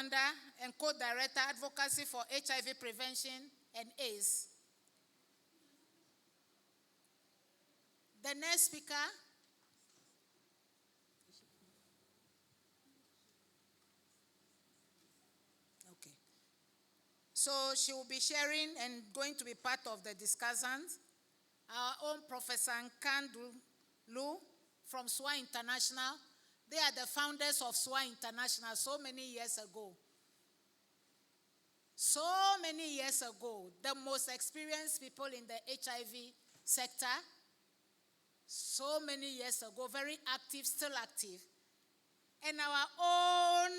founder and co-director advocacy for HIV prevention and AIDS. The next speaker So she will be sharing and going to be part of the discussants. Our own Professor Nkandu Lu from SWAA International. They are the founders of SWAA International so many years ago. So many years ago, the most experienced people in the HIV sector. So many years ago, very active, still active. And our own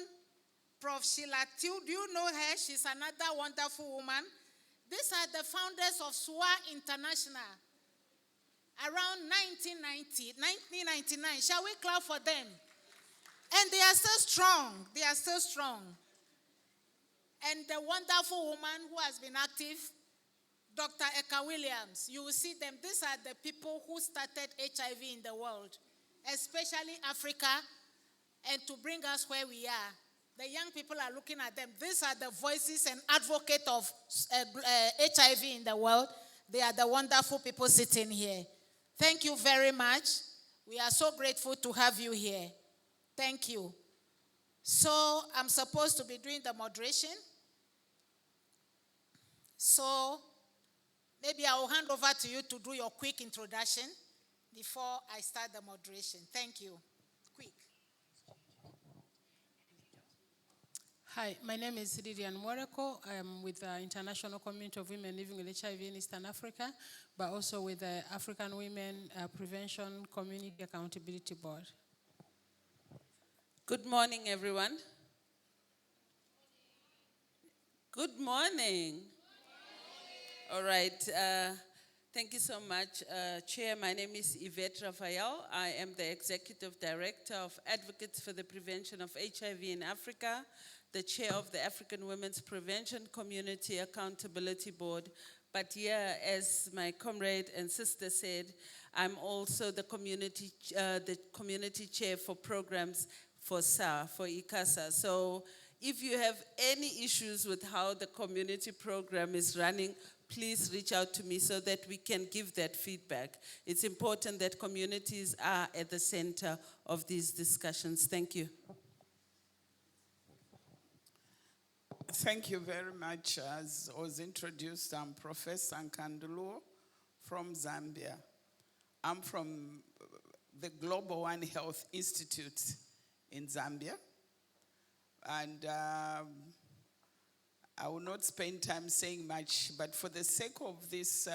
Prof. Sheila Tew, do you know her? She's another wonderful woman. These are the founders of SWAA International. Around 1999. Shall we clap for them? And they are still strong. They are still strong. And the wonderful woman who has been active, Dr. Eka Williams. You will see them. These are the people who started HIV in the world, especially Africa, and to bring us where we are. The young people are looking at them. These are the voices and advocates of HIV in the world. They are the wonderful people sitting here. Thank you very much. We are so grateful to have you here. Thank you. So I'm supposed to be doing the moderation. So maybe I will hand over to you to do your quick introduction before I start the moderation. Thank you. Quick. Hi, my name is Lilian Moreko. I am with the International Community of Women Living with HIV in Eastern Africa, but also with the African Women Prevention Community Accountability Board. Good morning, everyone. Good morning. All right. Thank you so much, Chair. My name is Yvette Raphael. I am the Executive Director of Advocates for the Prevention of HIV in Africa, the Chair of the African Women's Prevention Community Accountability Board. But here, as my comrade and sister said, I'm also the community chair for programs for SWAA, for ICASA. So if you have any issues with how the community program is running, please reach out to me so that we can give that feedback. It's important that communities are at the center of these discussions. Thank you. Thank you very much. As was introduced, I'm Professor Nkandu Lu from Zambia. I'm from the Global One Health Institute in Zambia. And I will not spend time saying much, but for the sake of this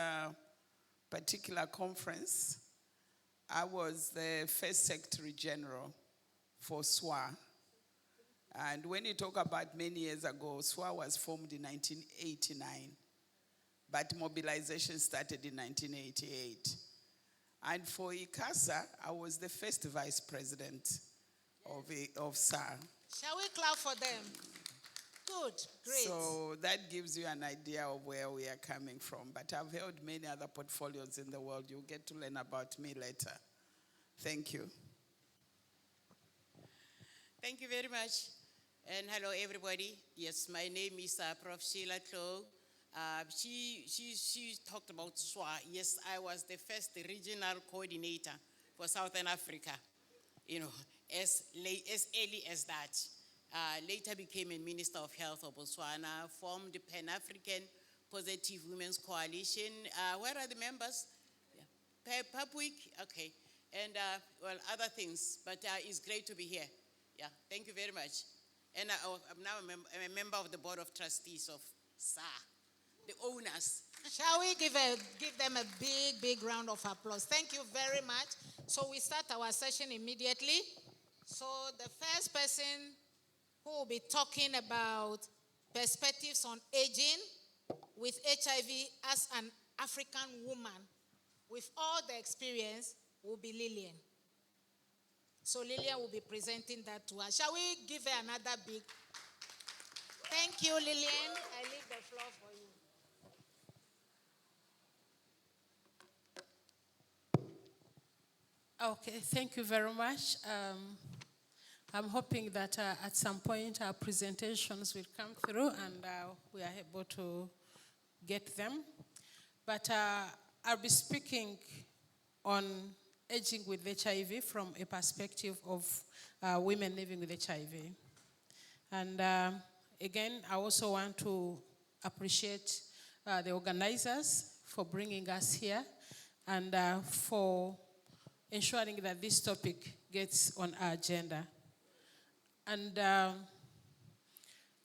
particular conference, I was the first Secretary General for SWAA. And when you talk about many years ago, SWAA was formed in 1989, but mobilization started in 1988. And for ICASA, I was the first Vice President of SWAA. Shall we clap for them? Good, great. So that gives you an idea of where we are coming from. But I've held many other portfolios in the world. You'll get to learn about me later. Thank you. Thank you very much. And hello, everybody. Yes, my name is Prof. Sheila Tew. She talked about SWAA. Yes, I was the first regional coordinator for Southern Africa, as early as that. Later became a Minister of Health of Botswana, formed the Pan-African Positive Women's Coalition. Where are the members? Yeah. Papwick, okay. And, other things, but it's great to be here. Yeah, thank you very much. And I'm now a member of the Board of Trustees of SWAA, the owners. Shall we give them a big round of applause? Thank you very much. So we start our session immediately. So the first person who will be talking about perspectives on aging with HIV as an African woman with all the experience will be Lillian. So Lillian will be presenting that to us. Shall we give her another big? Thank you, Lillian. I leave the floor for you. Okay, thank you very much. I'm hoping that at some point our presentations will come through and we are able to get them. But I'll be speaking on aging with HIV from a perspective of women living with HIV. And again, I also want to appreciate the organizers for bringing us here and for ensuring that this topic gets on our agenda. And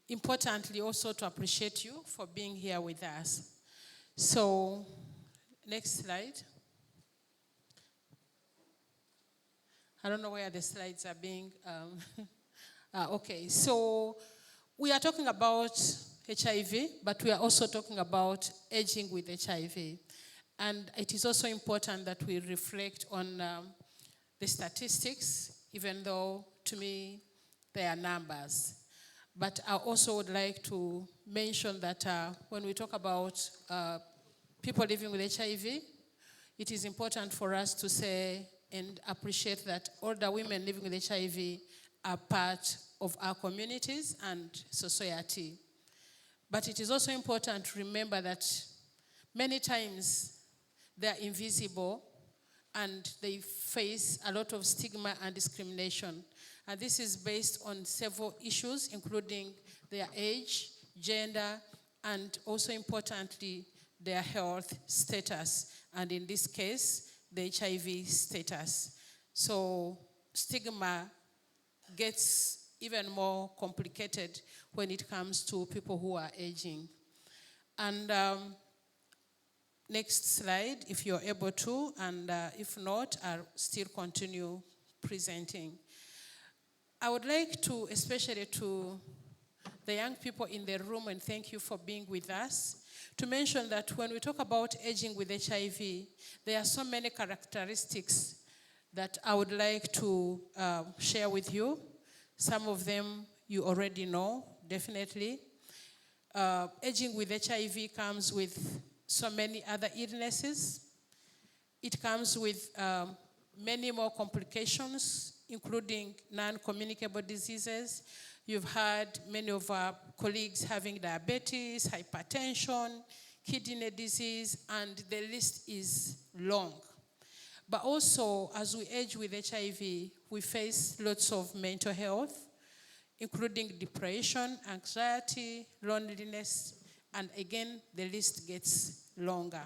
importantly, also to appreciate you for being here with us. So, next slide. I don't know where the slides are being. Okay, so we are talking about HIV, but we are also talking about aging with HIV. And it is also important that we reflect on the statistics, even though, to me, they are numbers. But I also would like to mention that when we talk about people living with HIV, it is important for us to say and appreciate that older women living with HIV are part of our communities and society. But it is also important to remember that many times they are invisible and they face a lot of stigma and discrimination. And this is based on several issues, including their age, gender, and also importantly, their health status. And in this case, the HIV status. So stigma gets even more complicated when it comes to people who are aging. And next slide, if you're able to, and if not, I'll still continue presenting. I would like to, especially to the young people in the room, and thank you for being with us, to mention that when we talk about aging with HIV, there are so many characteristics that I would like to share with you. Some of them you already know, definitely. Aging with HIV comes with so many other illnesses. It comes with many more complications, including non-communicable diseases. You've heard many of our colleagues having diabetes, hypertension, kidney disease, and the list is long. But also, as we age with HIV, we face lots of mental health, including depression, anxiety, loneliness, and again, the list gets longer.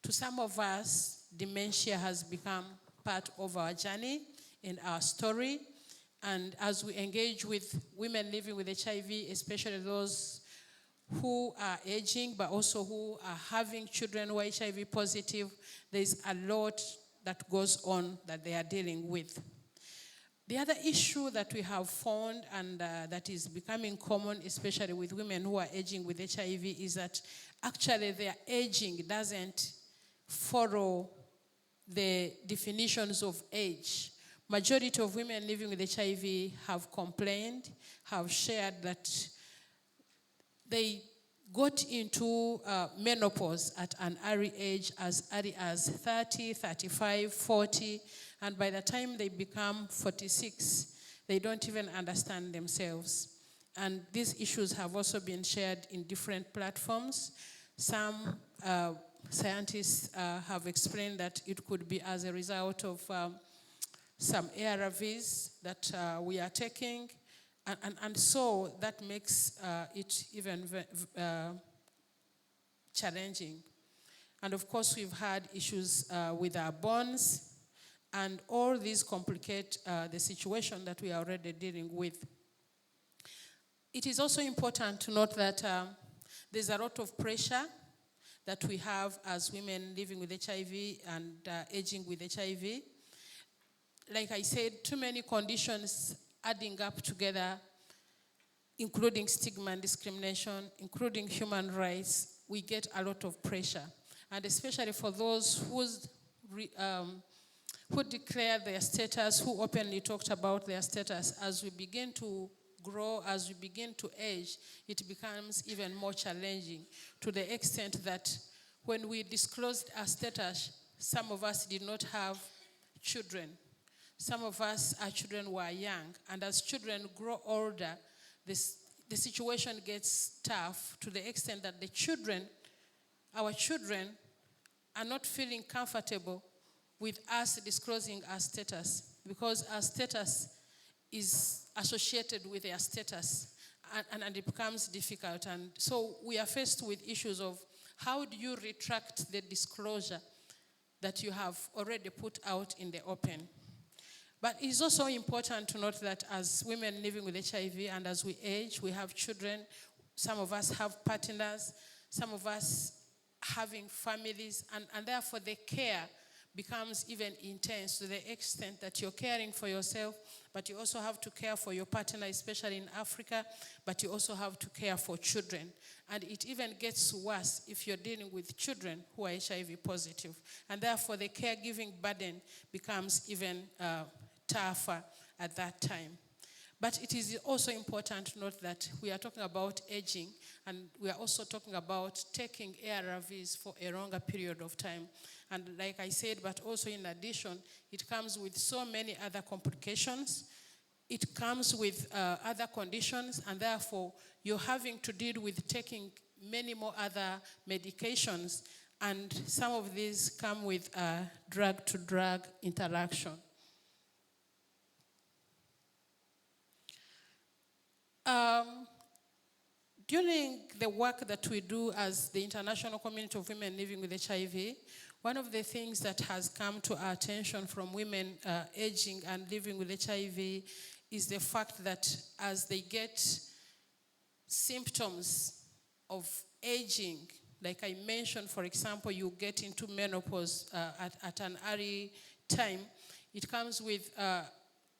To some of us, dementia has become part of our journey in our story. And as we engage with women living with HIV, especially those who are aging, but also who are having children who are HIV positive, there's a lot that goes on that they are dealing with. The other issue that we have found and that is becoming common, especially with women who are aging with HIV, is that actually their aging doesn't follow the definitions of age. Majority of women living with HIV have complained, have shared that they got into menopause at an early age, as early as 30, 35, 40, and by the time they become 46, they don't even understand themselves. And these issues have also been shared in different platforms. Some scientists have explained that it could be as a result of some ARVs that we are taking, and so that makes it even challenging. And of course, we've had issues with our bones, and all these complicate the situation that we are already dealing with. It is also important to note that there's a lot of pressure that we have as women living with HIV and aging with HIV. Like I said, too many conditions adding up together, including stigma and discrimination, including human rights, we get a lot of pressure. And especially for those who declare their status, who openly talked about their status, as we begin to grow, as we begin to age, it becomes even more challenging, to the extent that when we disclosed our status, some of us did not have children. some of us, our children were young, and as children grow older, the situation gets tough to the extent that our children, are not feeling comfortable with us disclosing our status, because our status is associated with their status, and it becomes difficult. And so we are faced with issues of how do you retract the disclosure that you have already put out in the open. But it's also important to note that as women living with HIV and as we age, we have children, some of us have partners, some of us having families, and therefore the care becomes even intense to the extent that you're caring for yourself, but you also have to care for your partner, especially in Africa, but you also have to care for children. And it even gets worse if you're dealing with children who are HIV positive. And therefore the caregiving burden becomes even tougher at that time. But it is also important to note that we are talking about aging, and we are also talking about taking ARVs for a longer period of time. And like I said, but also in addition, it comes with so many other complications. It comes with other conditions, and therefore you're having to deal with taking many more other medications, and some of these come with drug-to-drug interaction. During the work that we do as the International Community of Women Living with HIV, one of the things that has come to our attention from women aging and living with HIV is the fact that as they get symptoms of aging, like I mentioned, for example, you get into menopause at an early time, it comes with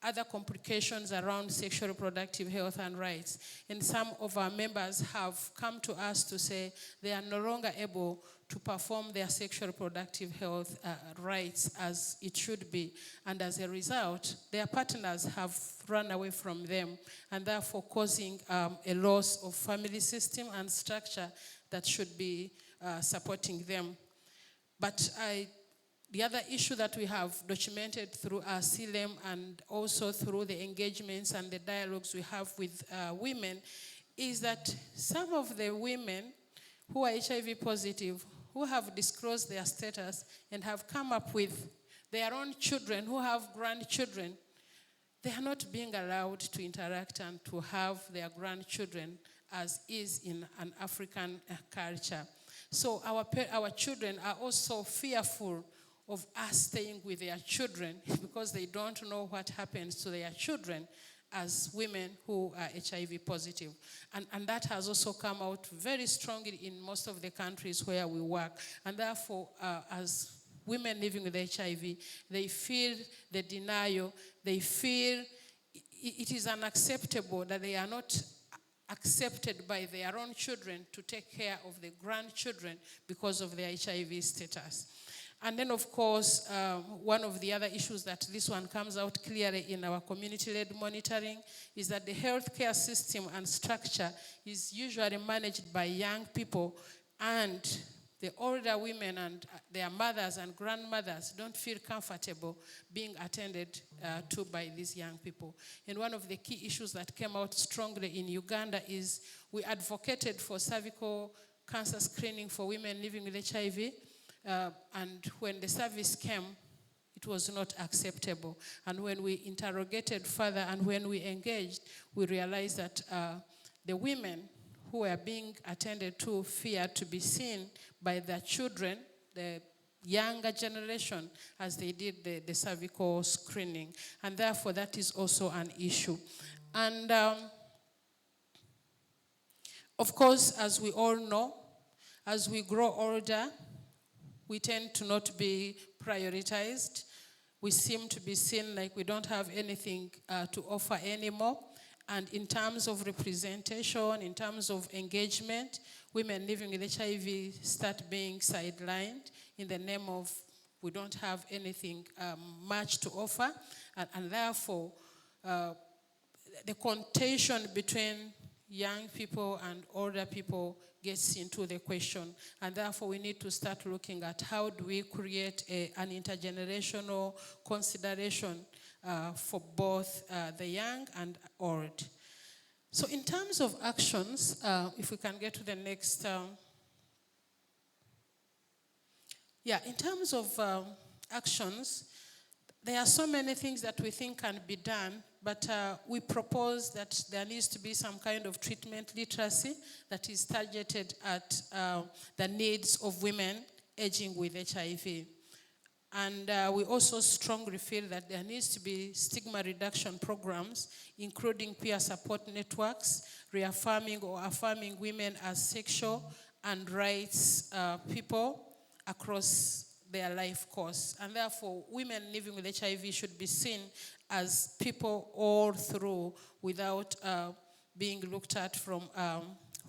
other complications around sexual reproductive health and rights. And some of our members have come to us to say they are no longer able to perform their sexual reproductive health rights as it should be. And as a result, their partners have run away from them, and therefore causing a loss of family system and structure that should be supporting them. But the other issue that we have documented through our CLEM and also through the engagements and the dialogues we have with women is that some of the women who are HIV positive, who have disclosed their status and have come up with their own children, who have grandchildren, they are not being allowed to interact and to have their grandchildren as is in an African culture. So our children are also fearful of us staying with their children because they don't know what happens to their children as women who are HIV positive. And that has also come out very strongly in most of the countries where we work. And therefore, as women living with HIV, they feel the denial, they feel it is unacceptable that they are not accepted by their own children to take care of the grandchildren because of their HIV status. And then, of course, one of the other issues that this one comes out clearly in our community-led monitoring is that the healthcare system and structure is usually managed by young people, and the older women and their mothers and grandmothers don't feel comfortable being attended to by these young people. And one of the key issues that came out strongly in Uganda is we advocated for cervical cancer screening for women living with HIV. And when the service came, it was not acceptable. And when we interrogated further and when we engaged, we realized that the women who were being attended to feared to be seen by their children, the younger generation, as they did the cervical screening. And therefore, that is also an issue. And of course, as we all know, as we grow older, we tend to not be prioritized. We seem to be seen like we don't have anything to offer anymore. And in terms of representation, in terms of engagement, women living with HIV start being sidelined in the name of we don't have anything much to offer. And therefore, the contention between young people and older people gets into the question. And therefore, we need to start looking at how do we create an intergenerational consideration for both the young and old. So in terms of actions, if we can get to the next, in terms of actions, there are so many things that we think can be done, but we propose that there needs to be some kind of treatment literacy that is targeted at the needs of women aging with HIV. And we also strongly feel that there needs to be stigma reduction programs, including peer support networks, reaffirming or affirming women as sexual and rights people across their life course. And therefore, women living with HIV should be seen as people all through without being looked at from,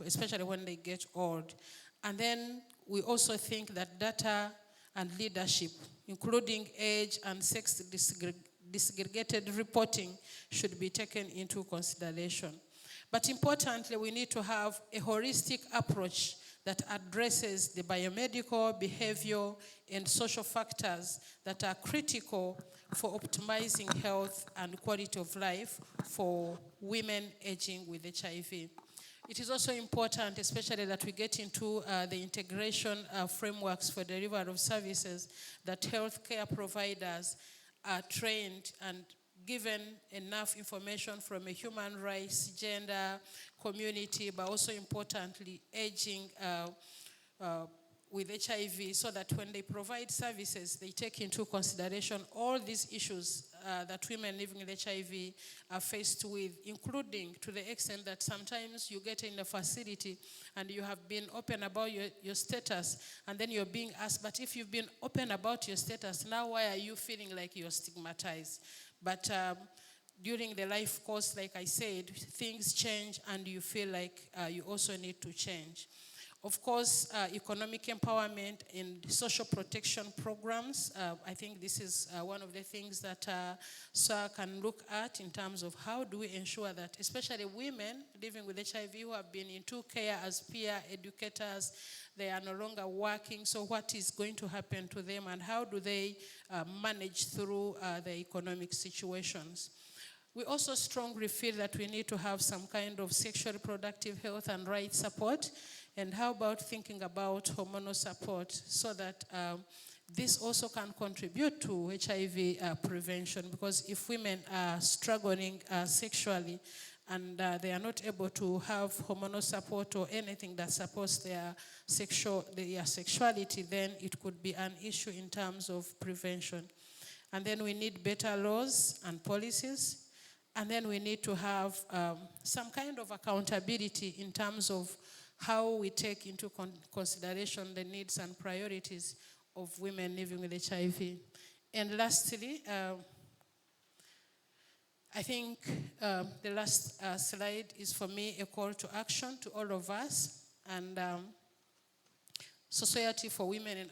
especially when they get old. And then we also think that data and leadership, including age and sex disaggregated reporting, should be taken into consideration. But importantly, we need to have a holistic approach that addresses the biomedical, behavioral, and social factors that are critical for optimizing health and quality of life for women aging with HIV. It is also important, especially that we get into the integration frameworks for delivery of services, that healthcare providers are trained and given enough information from a human rights, gender, community, but also importantly, aging with HIV, so that when they provide services, they take into consideration all these issues that women living with HIV are faced with, including to the extent that sometimes you get in a facility and you have been open about your status, and then you're being asked, but if you've been open about your status, now why are you feeling like you're stigmatized? But during the life course, like I said, things change and you feel like you also need to change. Of course, economic empowerment and social protection programs. I think this is one of the things that SWAA can look at in terms of how do we ensure that, especially women living with HIV who have been into care as peer educators, they are no longer working, so what is going to happen to them and how do they manage through the economic situations? We also strongly feel that we need to have some kind of sexual reproductive health and rights support. And how about thinking about hormonal support so that this also can contribute to HIV prevention? Because if women are struggling sexually and they are not able to have hormonal support or anything that supports their sexuality, then it could be an issue in terms of prevention. And then we need better laws and policies. And then we need to have some kind of accountability in terms of how we take into consideration the needs and priorities of women living with HIV. And lastly, I think the last slide is for me a call to action to all of us and Society for Women in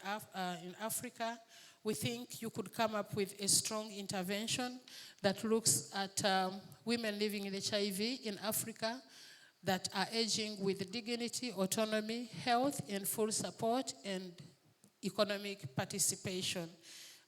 Africa. We think you could come up with a strong intervention that looks at women living with HIV in Africa that are aging with dignity, autonomy, health, and full support and economic participation.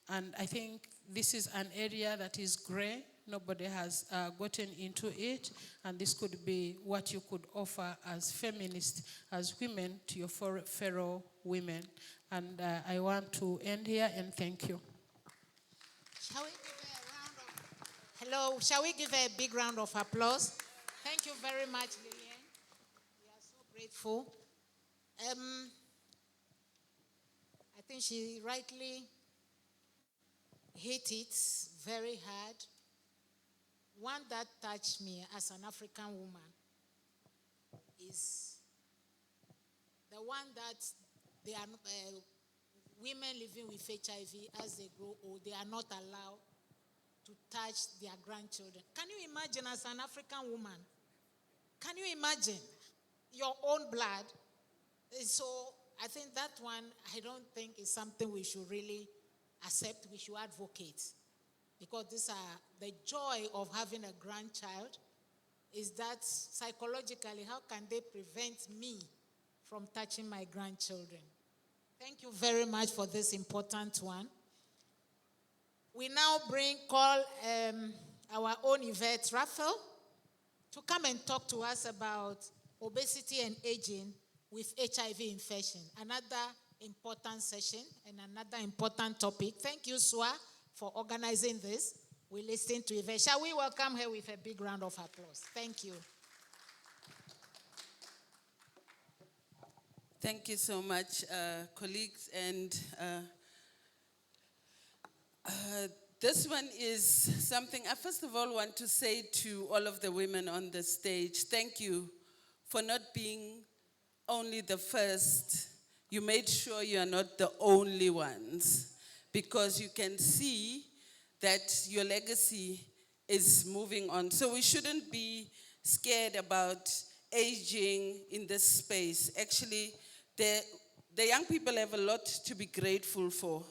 And I think this is an area that is gray. Nobody has gotten into it. And this could be what you could offer as feminists, as women, to your fellow women. And I want to end here and thank you. Shall we give a round of, hello, shall we give a big round of applause? Thank you very much, Lillian. We are so grateful. I think she rightly hit it very hard. One that touched me as an African woman is the one that they are women living with HIV as they grow old, they are not allowed to touch their grandchildren. Can you imagine as an African woman? Can you imagine your own blood? So I think that one, I don't think is something we should really accept, we should advocate. Because these are the joy of having a grandchild is that psychologically, how can they prevent me from touching my grandchildren? Thank you very much for this important one. We now call our own Yvette Raphael to come and talk to us about obesity and aging with HIV infection. Another important session and another important topic. Thank you, SWAA, for organizing this. We listen to Yvette. Shall we welcome her with a big round of applause? Thank you. Thank you so much, colleagues. And this one is something I first of all want to say to all of the women on the stage. Thank you for not being only the first. You made sure you are not the only ones, because you can see that your legacy is moving on. So we shouldn't be scared about aging in this space. Actually, the young people have a lot to be grateful for.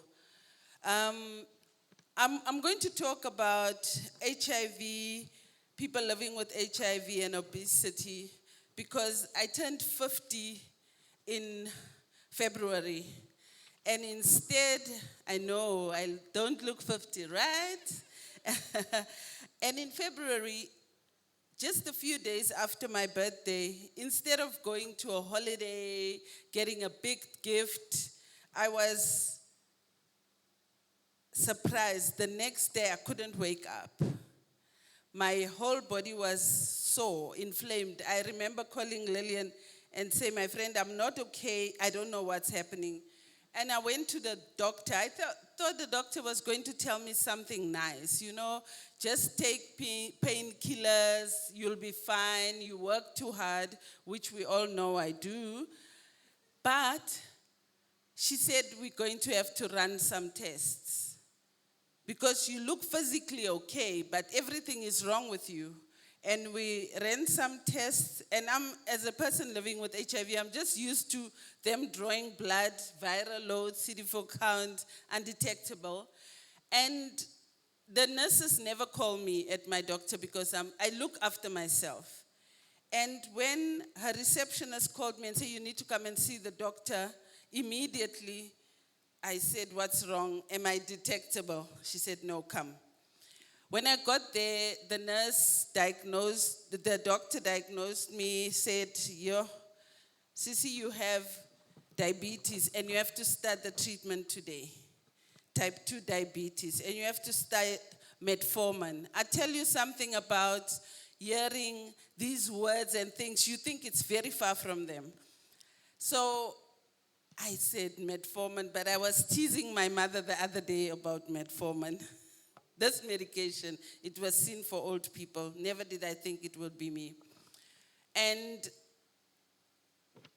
I'm going to talk about HIV, people living with HIV and obesity, because I turned 50 in February. And instead, I know I don't look 50, right? And in February, just a few days after my birthday, instead of going to a holiday, getting a big gift, I was surprised. The next day, I couldn't wake up. My whole body was sore, inflamed. I remember calling Lillian and saying, my friend, I'm not okay. I don't know what's happening. And I went to the doctor. I thought the doctor was going to tell me something nice, just take painkillers, you'll be fine, you work too hard, which we all know I do. But she said, we're going to have to run some tests, because you look physically okay, but everything is wrong with you. And we ran some tests, and as a person living with HIV, I'm just used to them drawing blood, viral load, CD4 count, undetectable. And the nurses never call me at my doctor, because I look after myself. And when her receptionist called me and said, you need to come and see the doctor, immediately I said, what's wrong? Am I detectable? She said, no, come. When I got there, the doctor diagnosed me, said, Sissy, you have diabetes and you have to start the treatment today. Type 2 diabetes, and you have to start metformin. I tell you something about hearing these words and things, you think it's very far from them. So I said metformin, but I was teasing my mother the other day about metformin. This medication, it was seen for old people. Never did I think it would be me. And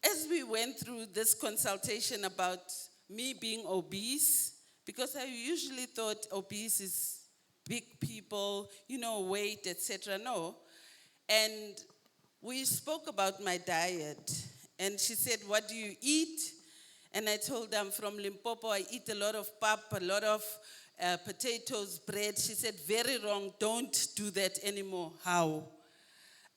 as we went through this consultation about me being obese, because I usually thought obese is big people, weight, etc. No. And we spoke about my diet. And she said, what do you eat? And I told her, I'm from Limpopo. I eat a lot of pap, a lot of potatoes, bread. She said, very wrong, don't do that anymore. How?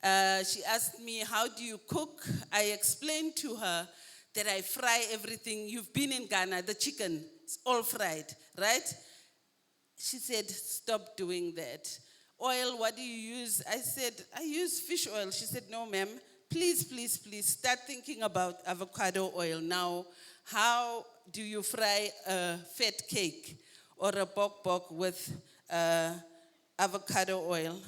She asked me, how do you cook? I explained to her that I fry everything. You've been in Ghana, the chicken, it's all fried, right? She said, stop doing that. Oil, what do you use? I said, I use fish oil. She said, no, ma'am, please, please, please, start thinking about avocado oil now. How do you fry a fat cake or a bok with avocado oil?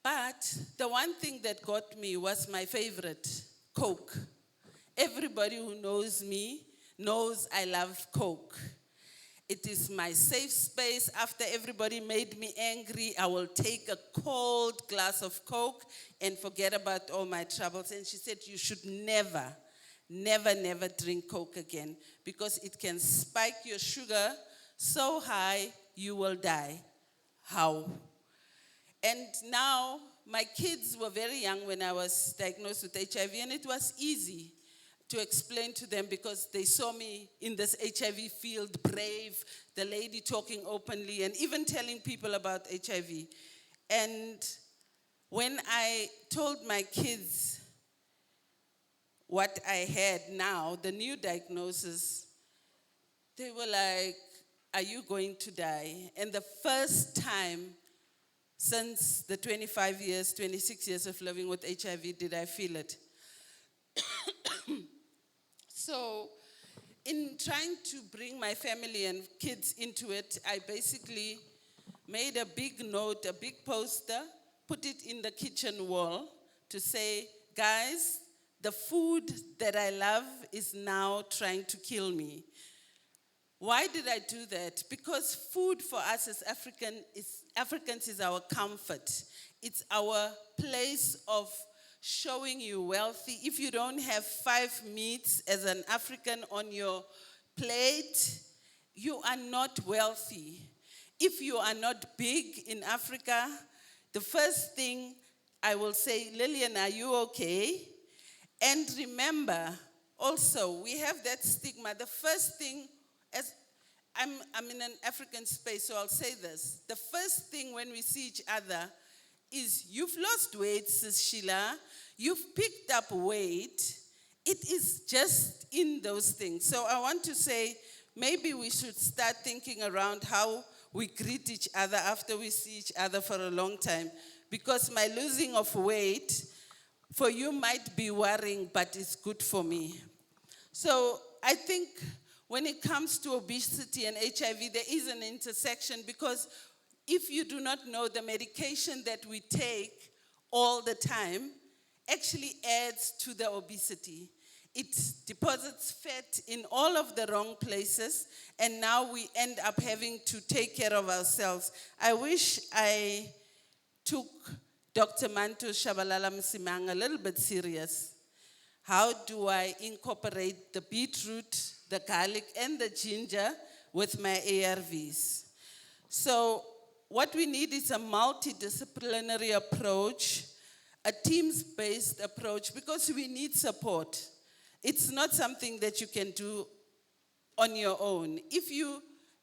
But the one thing that got me was my favorite, Coke. Everybody who knows me knows I love Coke. It is my safe space. After everybody made me angry, I will take a cold glass of Coke and forget about all my troubles. And she said, you should never, never, never drink Coke again, because it can spike your sugar so high you will die. How? And now, my kids were very young when I was diagnosed with HIV, and it was easy to explain to them, because they saw me in this HIV field, brave, the lady talking openly, and even telling people about HIV. And When I told my kids what I had now, the new diagnosis, they were like, "Are you going to die?" And the first time since the 25 years, 26 years of living with HIV did I feel it. So, in trying to bring my family and kids into it, I basically made a big note, a big poster, put it in the kitchen wall to say, "Guys, the food that I love is now trying to kill me." Why did I do that? Because food for us as Africans is our comfort. It's our place of showing you wealthy. If you don't have 5 meats as an African on your plate, you are not wealthy. If you are not big in Africa, the first thing I will say, "Lillian, are you okay?" And remember, also, we have that stigma. The first thing, as I'm in an African space, so I'll say this. The first thing when we see each other is, "You've lost weight, Sis Sheila. You've picked up weight." It is just in those things. So I want to say, maybe we should start thinking around how we greet each other after we see each other for a long time. Because my losing of weight, for you might be worrying, but it's good for me. So I think when it comes to obesity and HIV, there is an intersection, because if you do not know, the medication that we take all the time actually adds to the obesity. It deposits fat in all of the wrong places, and now we end up having to take care of ourselves. I wish I took Dr. Manto Shabalala Msimang a little bit serious. How do I incorporate the beetroot, the garlic, and the ginger with my ARVs? So what we need is a multidisciplinary approach, a teams-based approach, because we need support. It's not something that you can do on your own. If you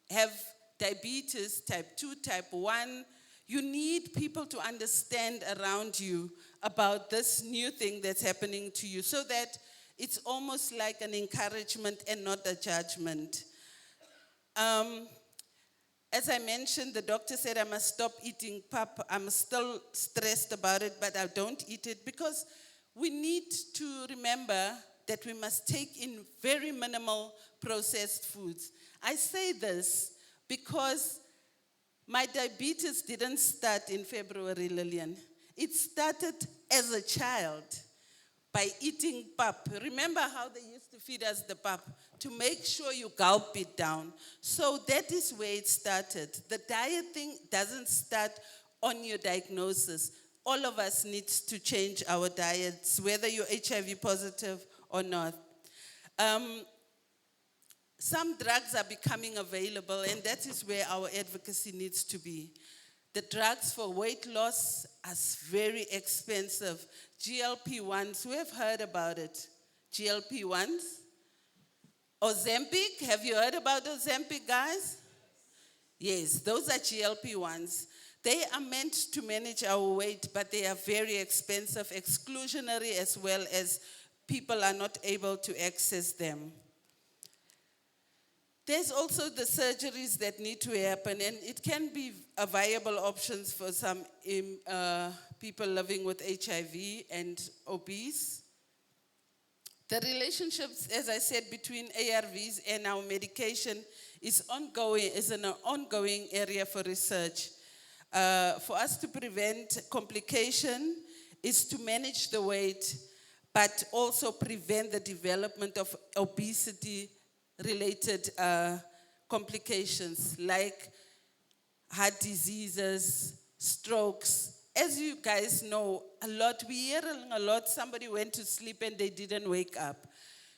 have diabetes, type 2, type 1, you need people to understand around you about this new thing that's happening to you, so that it's almost like an encouragement and not a judgment. As I mentioned, the doctor said I must stop eating pap. I'm still stressed about it, but I don't eat it, because we need to remember that we must take in very minimal processed foods. I say this because my diabetes didn't start in February, Lillian. It started as a child by eating pap. Remember how they used to feed us the pap? To make sure you gulp it down. So that is where it started. The diet thing doesn't start on your diagnosis. All of us need to change our diets, whether you're HIV positive or not. Some drugs are becoming available, and that is where our advocacy needs to be. The drugs for weight loss are very expensive. GLP-1s, who have heard about it? GLP-1s? Ozempic, have you heard about Ozempic, guys? Yes, those are GLP-1s. They are meant to manage our weight, but they are very expensive, exclusionary, as well as people are not able to access them. There's also the surgeries that need to happen, and it can be a viable option for some people living with HIV and obese. The relationships, as I said, between ARVs and our medication is an ongoing area for research. For us to prevent complication is to manage the weight, but also prevent the development of obesity-related complications like heart diseases, strokes. As you guys know, we hear a lot, somebody went to sleep and they didn't wake up.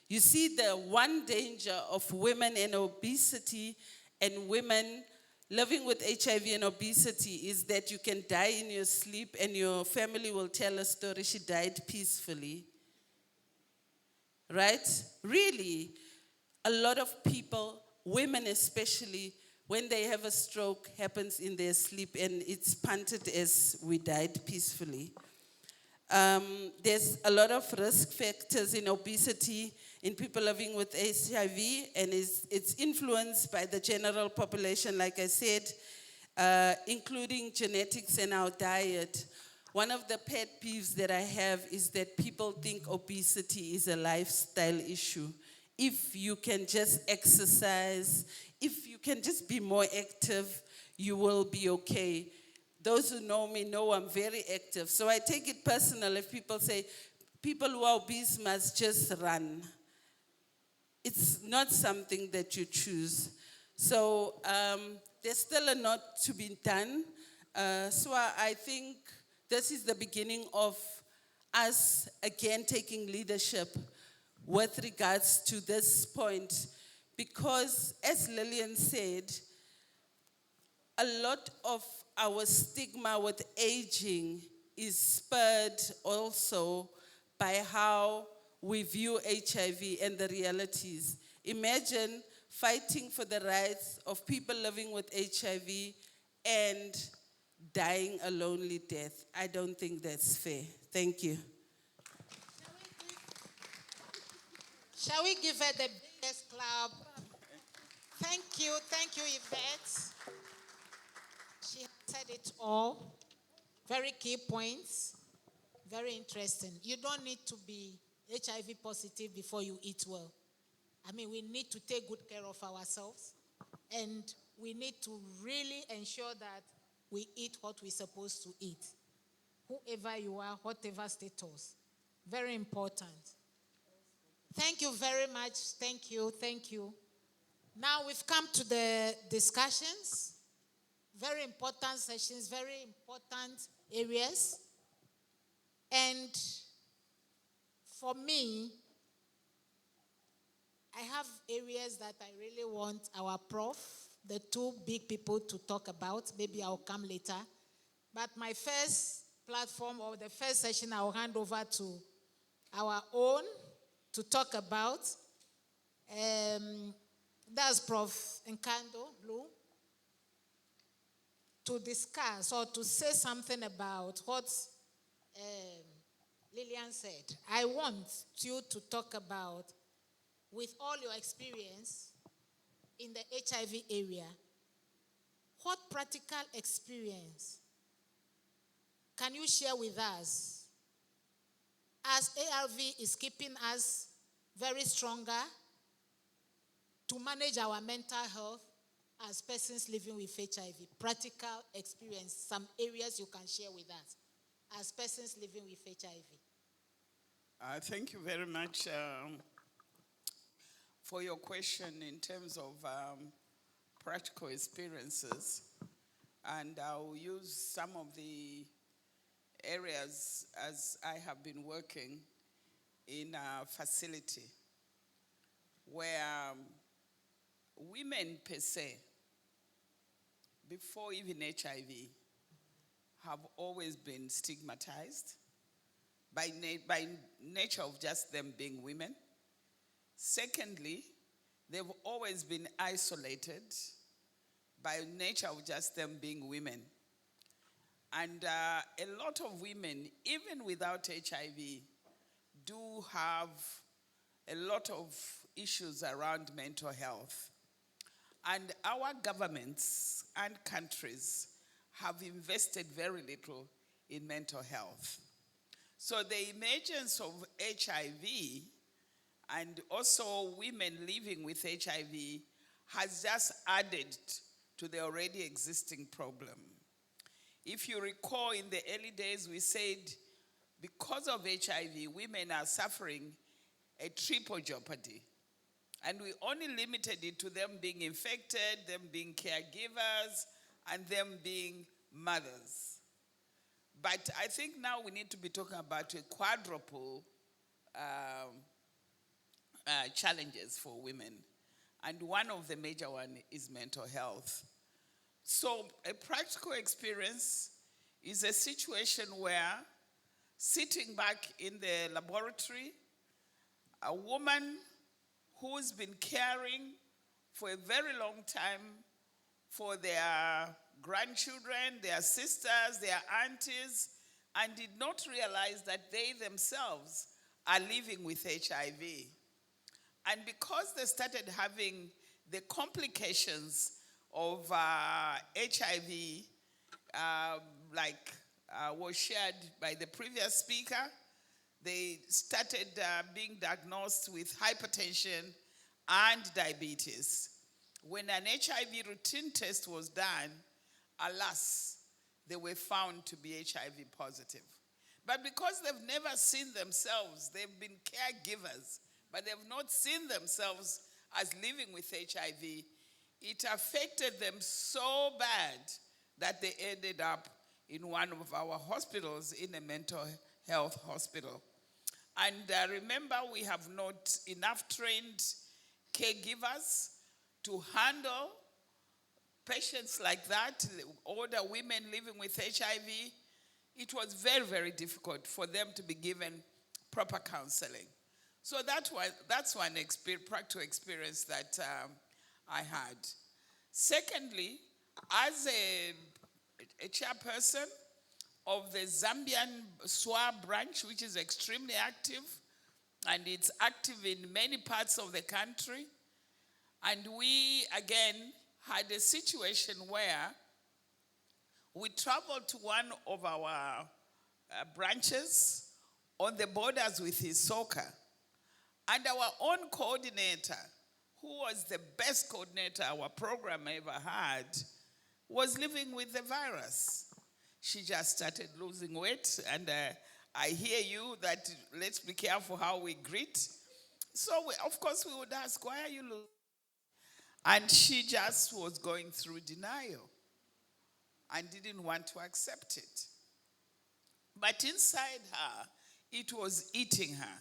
You see, the one danger of women and obesity and women living with HIV and obesity is that you can die in your sleep and your family will tell a story, she died peacefully. Right? Really, a lot of people, women especially, when they have a stroke, happens in their sleep, and it's punted as we died peacefully. There's a lot of risk factors in obesity in people living with HIV, and it's influenced by the general population, like I said, including genetics and our diet. One of the pet peeves that I have is that people think obesity is a lifestyle issue. If you can just exercise, if you can just be more active, you will be okay. Those who know me know I'm very active. So I take it personal if people say, people who are obese must just run. It's not something that you choose. So there's still a lot to be done. So I think this is the beginning of us again taking leadership with regards to this point. Because as Lillian said, a lot of our stigma with aging is spurred also by how we view HIV and the realities. Imagine fighting for the rights of people living with HIV and dying a lonely death. I don't think that's fair. Thank you. Shall we give her the biggest clap? Thank you, Yvette. She has said it all. Very key points. Very interesting. You don't need to be HIV positive before you eat well. I mean, we need to take good care of ourselves, and we need to really ensure that we eat what we're supposed to eat. Whoever you are, whatever status. Very important. Thank you very much. Thank you. Now we've come to the discussions. Very important sessions, very important areas. And for me, I have areas that I really want our prof, the two big people, to talk about. Maybe I'll come later. But my first platform, or the first session, I'll hand over to our own to talk about. That's Prof. Nkando Blue, to discuss or to say something about what Lillian said. I want you to talk about, with all your experience in the HIV area, what practical experience can you share with us as ARV is keeping us very stronger to manage our mental health as persons living with HIV? Practical experience, some areas you can share with us as persons living with HIV. Thank you very much for your question in terms of practical experiences. And I'll use some of the areas as I have been working in a facility where women per se, before even HIV, have always been stigmatized by nature of just them being women. Secondly, they've always been isolated by nature of just them being women. And a lot of women, even without HIV, do have a lot of issues around mental health. And our governments and countries have invested very little in mental health. So the emergence of HIV and also women living with HIV has just added to the already existing problem. If you recall, in the early days, we said because of HIV, women are suffering a triple jeopardy. And we only limited it to them being infected, them being caregivers, and them being mothers. But I think now we need to be talking about a quadruple challenges for women. And one of the major one is mental health. So a practical experience is a situation where, sitting back in the laboratory, a woman who's been caring for a very long time for their grandchildren, their sisters, their aunties, and did not realize that they themselves are living with HIV. And because they started having the complications of HIV, was shared by the previous speaker, they started being diagnosed with hypertension and diabetes. When an HIV routine test was done, alas, they were found to be HIV positive. But because they've never seen themselves, they've been caregivers, but they've not seen themselves as living with HIV, it affected them so bad that they ended up in one of our hospitals, in a mental health hospital. And remember, we have not enough trained caregivers to handle patients like that, older women living with HIV. It was very, very difficult for them to be given proper counseling. So that's one practical experience that I had. Secondly, as a chairperson of the Zambian SWAA branch, which is extremely active, and it's active in many parts of the country, and we, again, had a situation where we traveled to one of our branches on the borders with Isoka, and our own coordinator, who was the best coordinator our program ever had, was living with the virus. She just started losing weight, and I hear you that let's be careful how we greet. So, of course, we would ask, why are you losing? And she just was going through denial and didn't want to accept it. But inside her, it was eating her.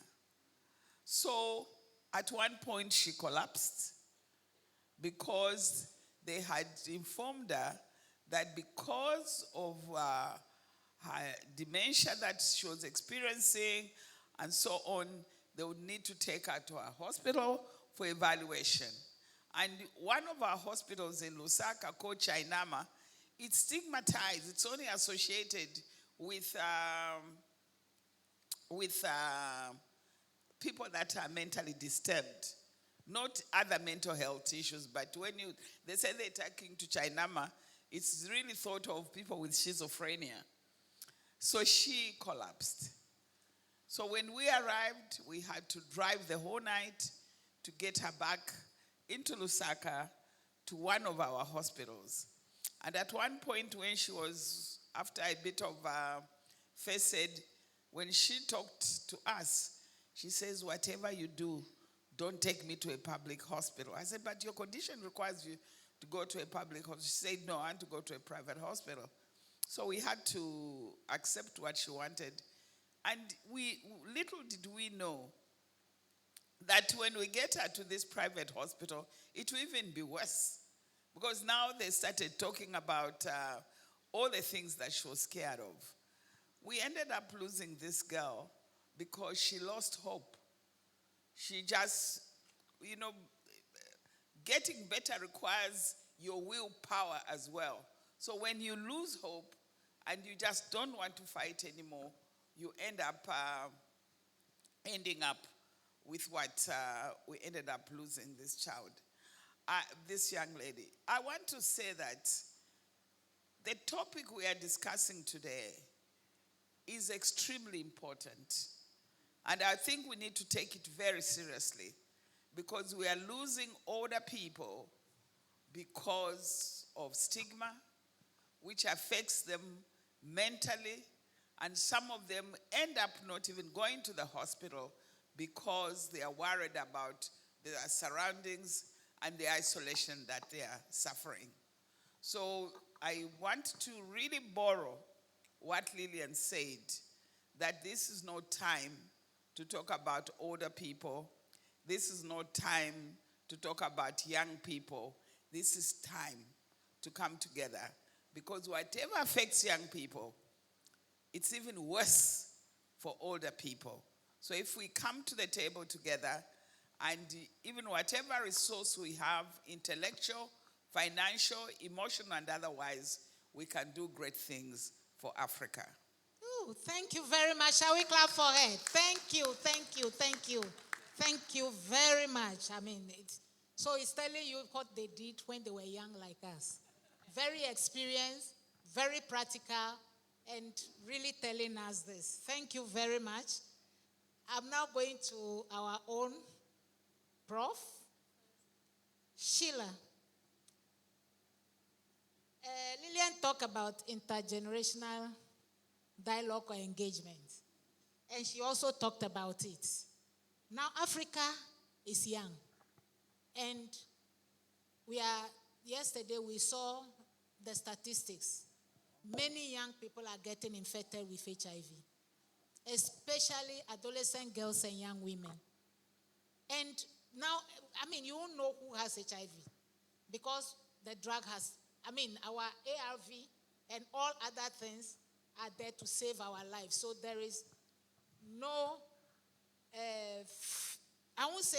So at one point she collapsed because they had informed her that because of her dementia that she was experiencing and so on, they would need to take her to a hospital for evaluation. And one of our hospitals in Lusaka called Chainama, it's stigmatized. It's only associated with people that are mentally disturbed, not other mental health issues. But when they say they're taking to Chainama, it's really thought of people with schizophrenia. So she collapsed. So when we arrived, we had to drive the whole night to get her back into Lusaka to one of our hospitals. And at one point when she was, after a bit of first aid, when she talked to us, she says, whatever you do, don't take me to a public hospital. I said, but your condition requires you to go to a public hospital. She said, no, I want to go to a private hospital. So we had to accept what she wanted. And little did we know that when we get her to this private hospital, it will even be worse. Because now they started talking about all the things that she was scared of. We ended up losing this girl because she lost hope. She just, getting better requires your willpower as well. So when you lose hope and you just don't want to fight anymore, you end up ending up with what we ended up losing this child, this young lady. I want to say that the topic we are discussing today is extremely important. And I think we need to take it very seriously because we are losing older people because of stigma, which affects them mentally, and some of them end up not even going to the hospital because they are worried about their surroundings and the isolation that they are suffering. So I want to really borrow what Lillian said, that this is no time to talk about older people. This is not time to talk about young people. This is time to come together, because whatever affects young people, it's even worse for older people. So if we come to the table together and even whatever resource we have, intellectual, financial, emotional, and otherwise, we can do great things for Africa. Ooh, thank you very much. Shall we clap for her? Thank you, thank you, thank you. Thank you very much. I mean, it's telling you what they did when they were young like us. Very experienced, very practical, and really telling us this. Thank you very much. I'm now going to our own Prof. Sheila. Lillian talked about intergenerational dialogue or engagement. And she also talked about it. Now, Africa is young. And yesterday we saw the statistics. Many young people are getting infected with HIV, especially adolescent girls and young women. And now, you won't know who has HIV because the drug has, our ARV and all other things are there to save our lives. So there is no, I won't say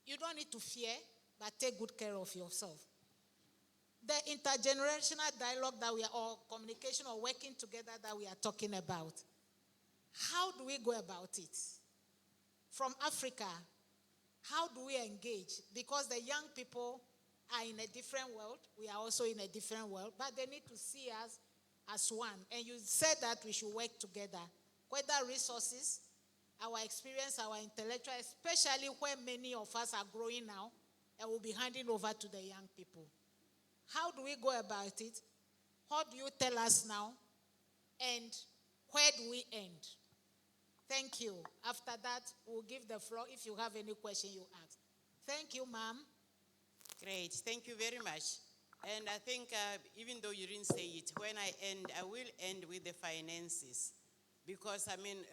you don't need to fear, but take good care of yourself. The intergenerational dialogue that we are, or communication or working together that we are talking about, how do we go about it? From Africa, how do we engage? Because the young people are in a different world. We are also in a different world, but they need to see us as one. And you said that we should work together, whether resources, our experience, our intellectual, especially where many of us are growing now and will be handing over to the young people. How do we go about it? What do you tell us now? And where do we end? Thank you. After that, we'll give the floor if you have any question you ask. Thank you, ma'am. Great. Thank you very much. And I think even though you didn't say it, when I end, I will end with the finances. Because,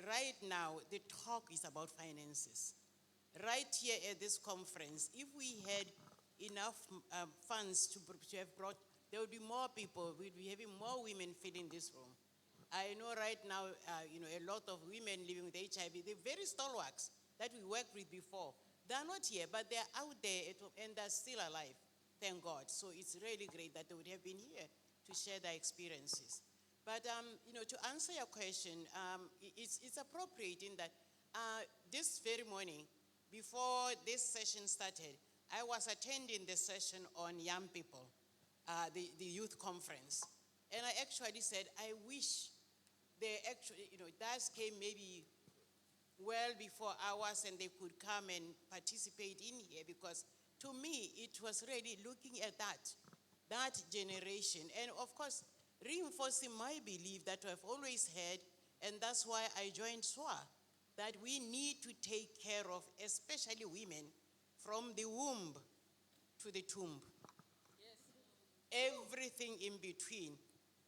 right now, the talk is about finances. Right here at this conference, if we had enough funds to have brought, there would be more people. We'd be having more women filling this room. I know right now, a lot of women living with HIV, they're very stalwarts that we worked with before. They're not here, but they're out there and they're still alive, thank God. So it's really great that they would have been here to share their experiences. But, to answer your question, it's appropriate in that this very morning, before this session started, I was attending the session on young people, the youth conference. And I actually said, I wish they actually, that came maybe well before ours and they could come and participate in here, because to me, it was really looking at that generation. And of course, reinforcing my belief that I've always had, and that's why I joined SWAA, that we need to take care of, especially women, from the womb to the tomb. Yes. Everything in between,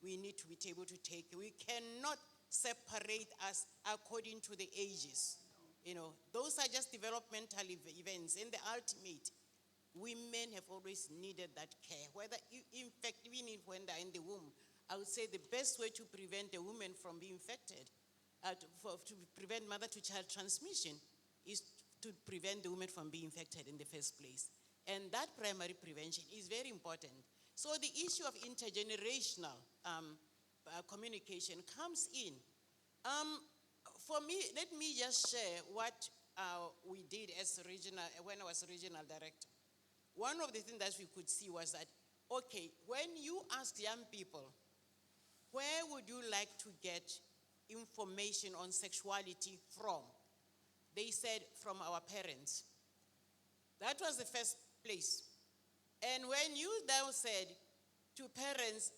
we need to be able to take. We cannot separate us according to the ages. Those are just developmental events. In the ultimate, women have always needed that care. Whether, in fact, even when they're in the womb, I would say the best way to prevent a woman from being infected, to prevent mother-to-child transmission, is to prevent the woman from being infected in the first place. And that primary prevention is very important. So the issue of intergenerational communication comes in. For me, let me just share what we did when I was regional director. One of the things that we could see was that, okay, when you ask young people, where would you like to get information on sexuality from? They said, from our parents. That was the first place. And when you now said to parents,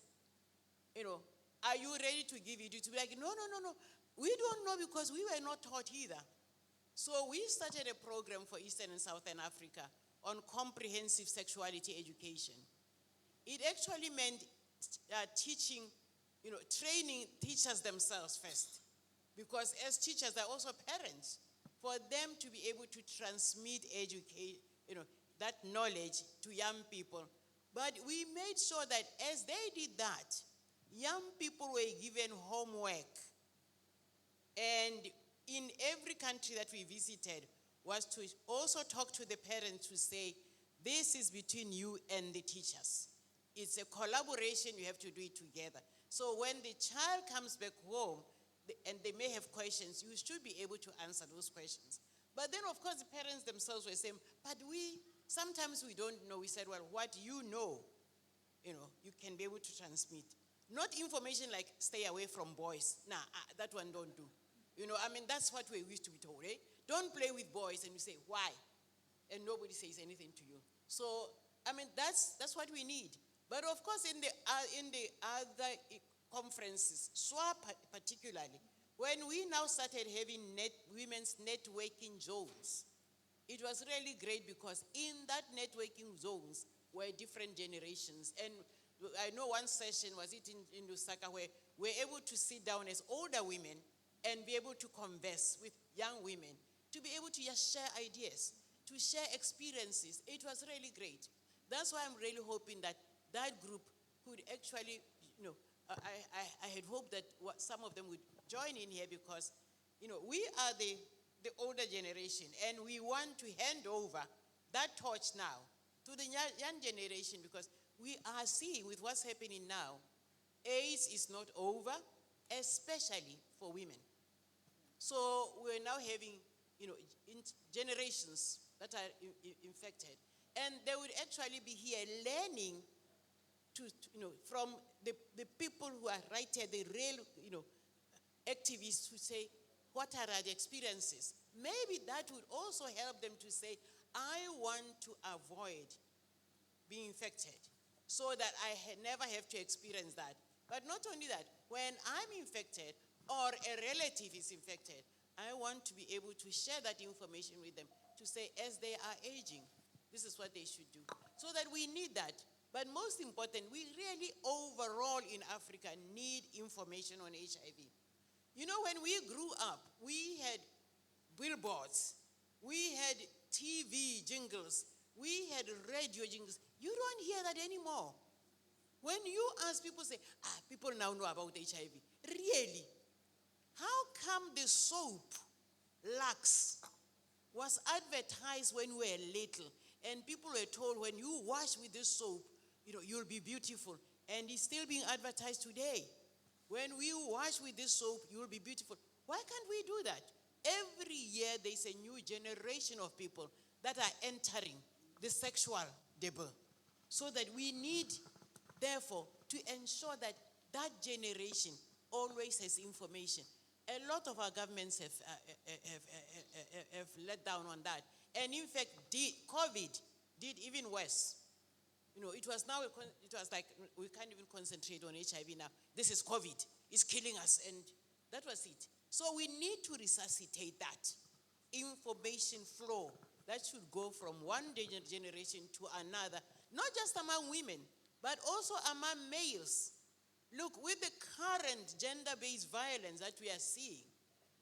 are you ready to give it? To be like, no. We don't know because we were not taught either. So we started a program for Eastern and Southern Africa on comprehensive sexuality education. It actually meant teaching, training teachers themselves first. Because as teachers, they're also parents. For them to be able to transmit that knowledge to young people. But we made sure that as they did that, young people were given homework. And in every country that we visited was to also talk to the parents to say, this is between you and the teachers. It's a collaboration, you have to do it together. So when the child comes back home, and they may have questions, you should be able to answer those questions. But then, of course, the parents themselves were saying, but sometimes we don't know. We said, well, what you know, you can be able to transmit. Not information like stay away from boys. Nah, that one don't do. That's what we used to be told, eh? Don't play with boys, and you say, why? And nobody says anything to you. So, that's what we need. But of course, in the other conferences, SWAA particularly, when we now started having women's networking zones, it was really great because in that networking zones were different generations. And I know one session, was it in Lusaka, where we're able to sit down as older women and be able to converse with young women, to be able to just share ideas, to share experiences. It was really great. That's why I'm really hoping that group could actually, I had hoped that some of them would join in here because, we are the older generation and we want to hand over that torch now to the young generation because we are seeing with what's happening now, AIDS is not over, especially for women. So we're now having, generations that are infected. And they would actually be here learning from the people who are right here, the real, activists who say, what are the experiences? Maybe that would also help them to say, I want to avoid being infected so that I never have to experience that. But not only that, when I'm infected or a relative is infected, I want to be able to share that information with them to say, as they are aging, this is what they should do. So that we need that. But most important, we really overall in Africa need information on HIV. When we grew up, we had billboards, we had TV jingles, we had radio jingles. You don't hear that anymore. When you ask people, say, people now know about HIV. Really? How come the soap, Lux, was advertised when we were little, and people were told when you wash with this soap, you'll be beautiful, and it's still being advertised today. When we wash with this soap, you'll be beautiful. Why can't we do that? Every year there's a new generation of people that are entering the sexual debut. So that we need, therefore, to ensure that that generation always has information. A lot of our governments have let down on that. And in fact, COVID did even worse. It was like we can't even concentrate on HIV now. This is COVID. It's killing us. And that was it. So we need to resuscitate that information flow that should go from one generation to another, not just among women, but also among males. Look, with the current gender-based violence that we are seeing,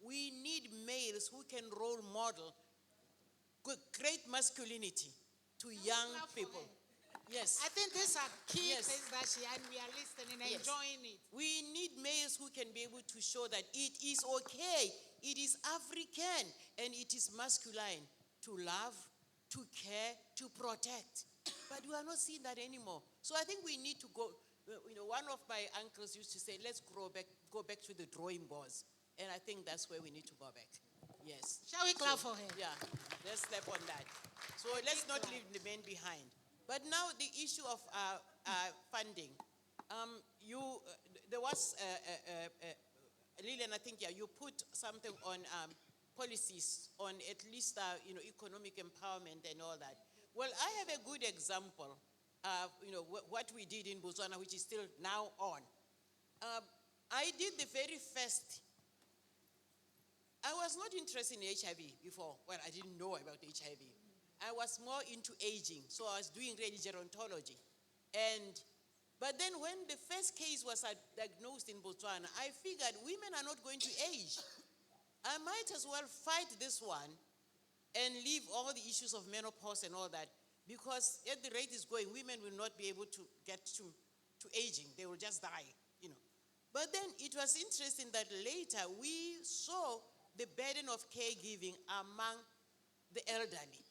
we need males who can role model great masculinity to young people. Yes. I think these are key Yes. things that and we are listening and Yes. enjoying it. We need males who can be able to show that it is okay, it is African, and it is masculine to love, to care, to protect. But we are not seeing that anymore. So I think we need to go, one of my uncles used to say, let's go back to the drawing boards. And I think that's where we need to go back. Yes. Shall we clap for him? Yeah, let's step on that. So let's not leave the men behind. But now the issue of funding. There was, Lillian, I think, you put something on policies on at least, economic empowerment and all that. Well, I have a good example of, what we did in Botswana, which is still now on. I did the very first. I was not interested in HIV before. Well, I didn't know about HIV. I was more into aging, so I was doing really gerontology. But then when the first case was diagnosed in Botswana, I figured women are not going to age. I might as well fight this one and leave all the issues of menopause and all that, because at the rate it's going, women will not be able to get to aging. They will just die, But then it was interesting that later we saw the burden of caregiving among the elderly.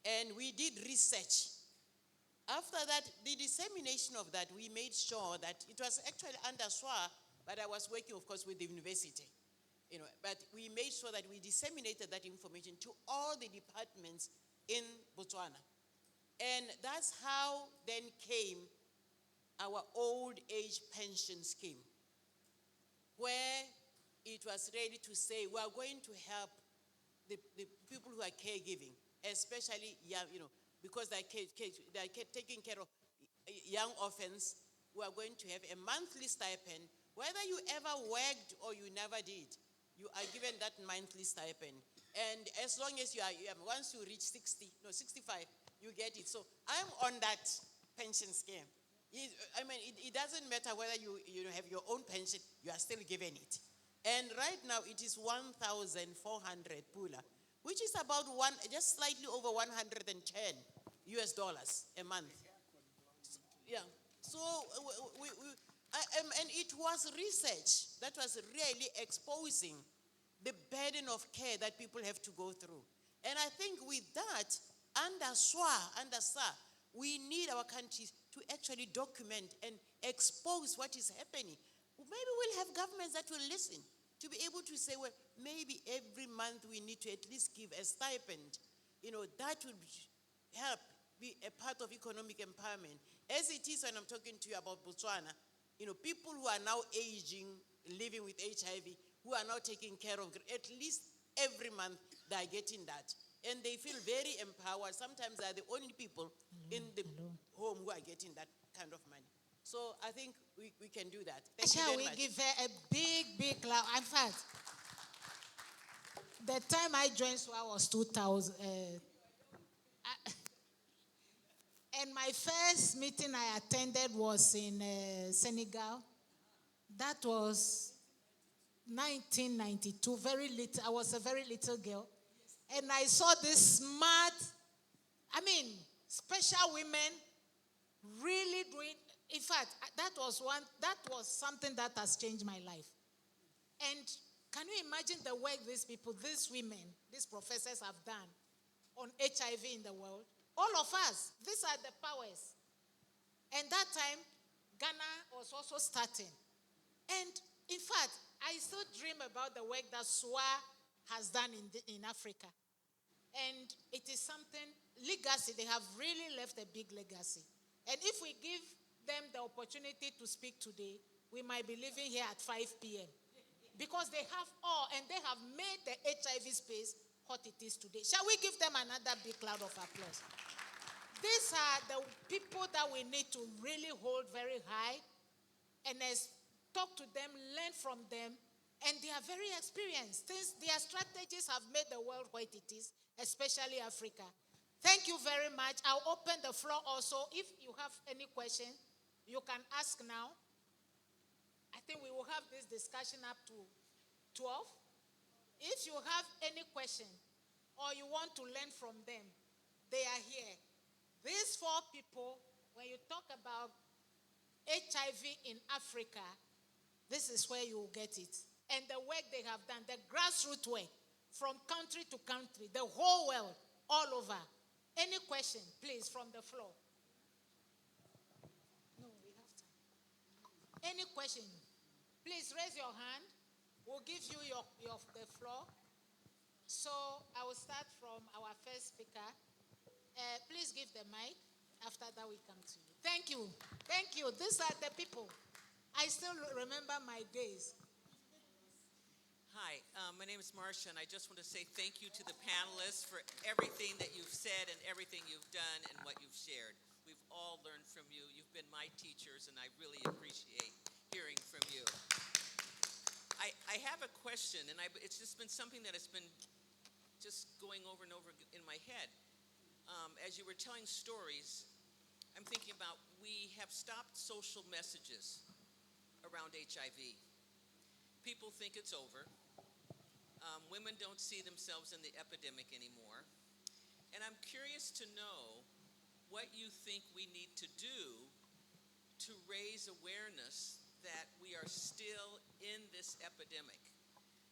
And we did research After that, the dissemination of that, we made sure that it was actually under SWAA, but I was working, of course, with the university. But we made sure that we disseminated that information to all the departments in Botswana. And that's how then came our old age pension scheme, where it was ready to say, we are going to help the people who are caregiving, especially young, because they're taking care of young orphans, who are going to have a monthly stipend. Whether you ever worked or you never did, you are given that monthly stipend. And as long as once you reach 65, you get it. So I'm on that pension scheme. It doesn't matter whether you have your own pension, you are still given it. And right now it is 1,400 pula, which is about just slightly over 110 US dollars a month. Yeah. So and it was research that was really exposing the burden of care that people have to go through. And I think with that, under SWAA, we need our countries to actually document and expose what is happening. Maybe we'll have governments that will listen to be able to say, well, maybe every month we need to at least give a stipend. That would help be a part of economic empowerment. As it is when I'm talking to you about Botswana, people who are now aging, living with HIV, who are now taking care of, at least every month they are getting that. And they feel very empowered. Sometimes they're the only people in the home who are getting that kind of money. So I think we can do that. Thank you Shall very we much. give her a big clap? In fact, the time I joined SWAA was 2000. And my first meeting I attended was in Senegal. That was 1992, very little. I was a very little girl. And I saw this smart, special women really doing. In fact, that was something that has changed my life. And can you imagine the work these people, these women, these professors have done on HIV in the world? All of us, these are the powers. And that time, Ghana was also starting. And in fact, I still dream about the work that SWAA has done in Africa. And it is something, legacy, they have really left a big legacy. And if we give them the opportunity to speak today, we might be living here at 5 p.m. Because they have all, and they have made the HIV space what it is today. Shall we give them another big cloud of applause? These are the people that we need to really hold very high and talk to them, learn from them, and they are very experienced. Their strategies have made the world what it is, especially Africa. Thank you very much. I'll open the floor also. If you have any question, you can ask now. I think we will have this discussion up to 12. If you have any question or you want to learn from them, they are here. These 4 people, when you talk about HIV in Africa, this is where you will get it. And the work they have done, the grassroots work, from country to country, the whole world, all over. Any question, please, from the floor? No, we have time. Any question? Please raise your hand. We'll give you the floor. So I will start from our first speaker. Please give the mic. After that, we come to you. Thank you. Thank you. These are the people. I still remember my days. Hi, my name is Marcia, and I just want to say thank you to the panelists for everything that you've said and everything you've done and what you've shared. We've all learned from you. You've been my teachers, and I really appreciate hearing from you. I have a question, and it's just been something that has been just going over and over in my head. As you were telling stories, I'm thinking about we have stopped social messages around HIV. People think it's over. Women don't see themselves in the epidemic anymore. And I'm curious to know what you think we need to do to raise awareness that we are still in this epidemic.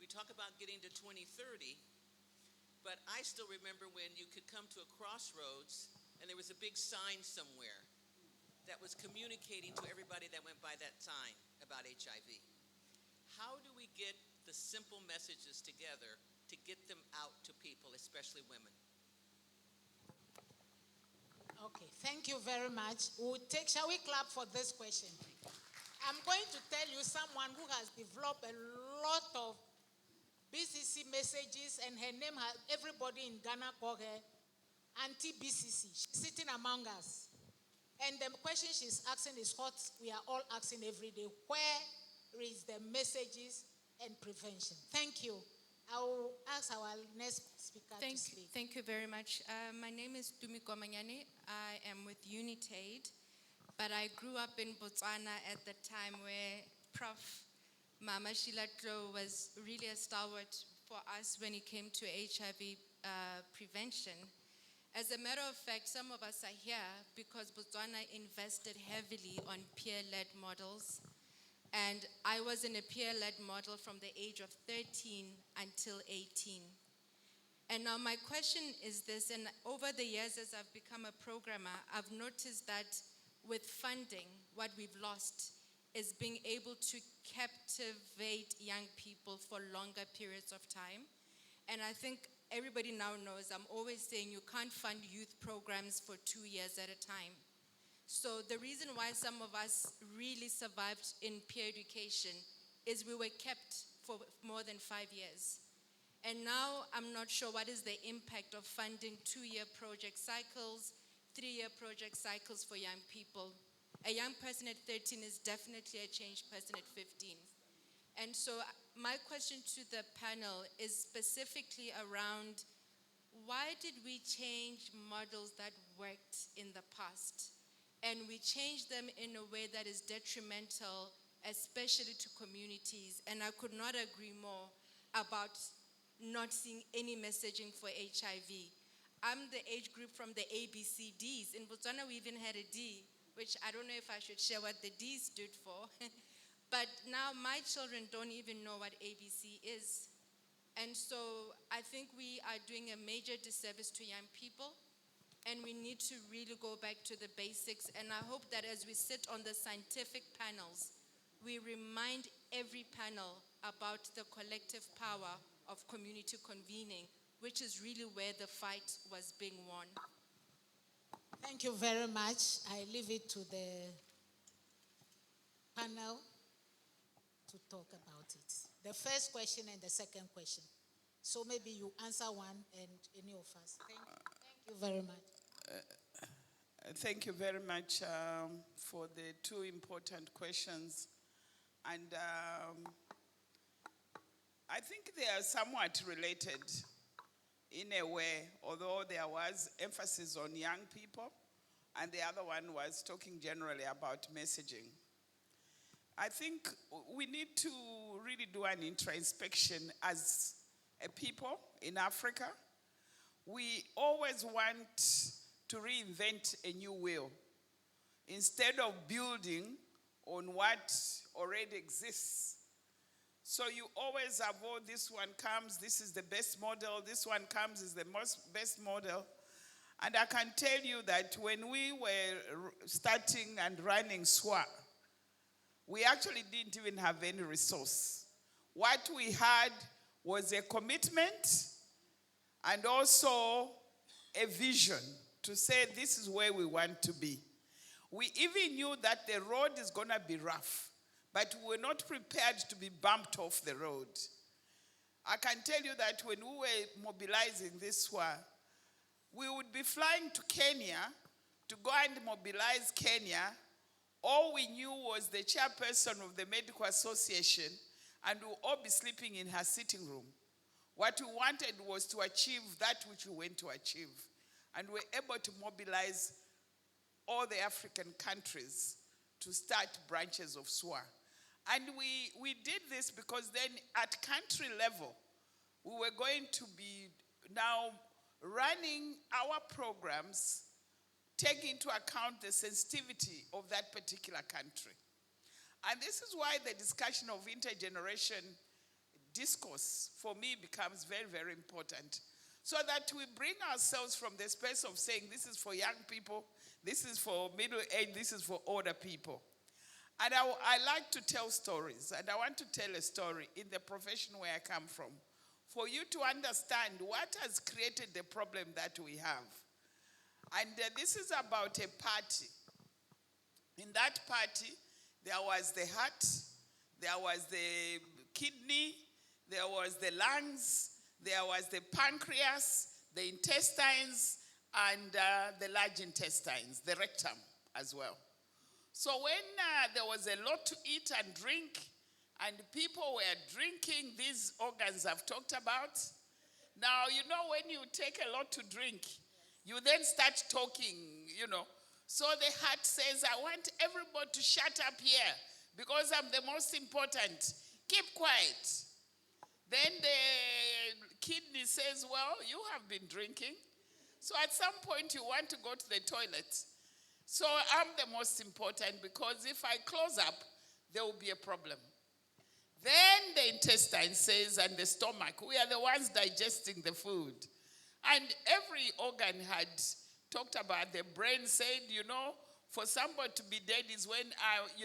We talk about getting to 2030, but I still remember when you could come to a crossroads and there was a big sign somewhere that was communicating to everybody that went by that sign about HIV. How do we get the simple messages together to get them out to people, especially women? Okay, thank you very much. Shall we clap for this question? I'm going to tell you someone who has developed a lot of BCC messages, and her name has, everybody in Ghana call her Auntie BCC. She's sitting among us. And the question she's asking is what we are all asking every day. Where is the messages and prevention? Thank you. I will ask our next speaker to speak. Thank you very much. My name is Dumiko Manyane. I am with Unitaid, but I grew up in Botswana at the time where Prof. Mama Shilatlo was really a stalwart for us when it came to HIV prevention. As a matter of fact, some of us are here because Botswana invested heavily on peer-led models. And I was in a peer-led model from the age of 13 until 18. And now my question is this, and over the years as I've become a programmer, I've noticed that with funding, what we've lost is being able to captivate young people for longer periods of time. And I think everybody now knows, I'm always saying you can't fund youth programs for 2 years at a time. So the reason why some of us really survived in peer education is we were kept for more than 5 years. And now I'm not sure what is the impact of funding 2-year project cycles, 3-year project cycles for young people. A young person at 13 is definitely a changed person at 15. And so my question to the panel is specifically around why did we change models that worked in the past? And we changed them in a way that is detrimental, especially to communities. And I could not agree more about not seeing any messaging for HIV. I'm the age group from the ABCDs. In Botswana, we even had a D, which I don't know if I should share what the D stood for. But now my children don't even know what ABC is. And so I think we are doing a major disservice to young people. And we need to really go back to the basics. And I hope that as we sit on the scientific panels, we remind every panel about the collective power of community convening, which is really where the fight was being won. Thank you very much. I leave it to the panel to talk about it. The first question and the second question. So maybe you answer one and any of us. Thank you very much. Thank you very much for the two important questions. And I think they are somewhat related in a way, although there was emphasis on young people, and the other one was talking generally about messaging. I think we need to really do an introspection as a people in Africa. We always want to reinvent a new wheel instead of building on what already exists. So you always have, oh, this one comes, this is the best model, this one comes, is the best model. And I can tell you that when we were starting and running SWAA, we actually didn't even have any resource. What we had was a commitment and also a vision to say this is where we want to be. We even knew that the road is going to be rough, but we were not prepared to be bumped off the road. I can tell you that when we were mobilizing this SWAA, we would be flying to Kenya to go and mobilize Kenya. All we knew was the chairperson of the medical association, and we would all be sleeping in her sitting room. What we wanted was to achieve that which we went to achieve. And we were able to mobilize all the African countries to start branches of SWAA. And we did this because then at country level, we were going to be now running our programs, taking into account the sensitivity of that particular country. And this is why the discussion of intergeneration discourse for me becomes very, very important. so that we bring ourselves from the space of saying this is for young people, this is for middle age, this is for older people. And I like to tell stories, and I want to tell a story in the profession where I come from, for you to understand what has created the problem that we have. And this is about a party. In that party, there was the heart, there was the kidney, there was the lungs, there was the pancreas, the intestines, and the large intestines, the rectum as well. So when there was a lot to eat and drink, and people were drinking these organs I've talked about, now, you know, when you take a lot to drink, you then start talking, you know. So the heart says, I want everybody to shut up here because I'm the most important. Keep quiet. Then the kidney says, well, you have been drinking. So at some point you want to go to the toilet. So I'm the most important because if I close up, there will be a problem. Then the intestine says, and the stomach, we are the ones digesting the food. And every organ had talked about. The brain said, you know, for somebody to be dead is when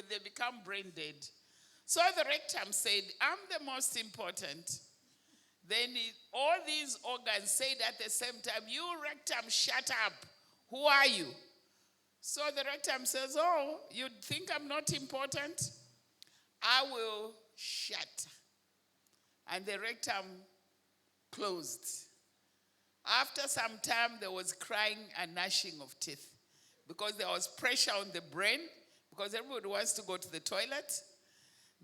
they become brain dead. So the rectum said, I'm the most important. Then all these organs said at the same time, you rectum, shut up. Who are you? So the rectum says, oh, you think I'm not important? I will shut. And the rectum closed. After some time, there was crying and gnashing of teeth because there was pressure on the brain because everybody wants to go to the toilet.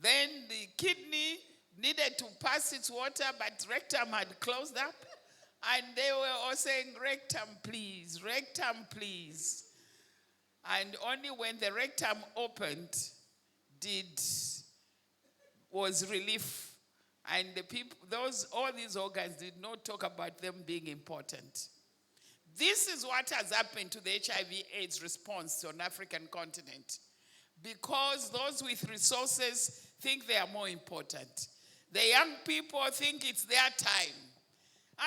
Then the kidney needed to pass its water, but rectum had closed up. And they were all saying, rectum, please, rectum, please. And only when the rectum opened was relief. And the people, all these organs did not talk about them being important. This is what has happened to the HIV/AIDS response on the African continent. Because those with resources think they are more important. The young people think it's their time.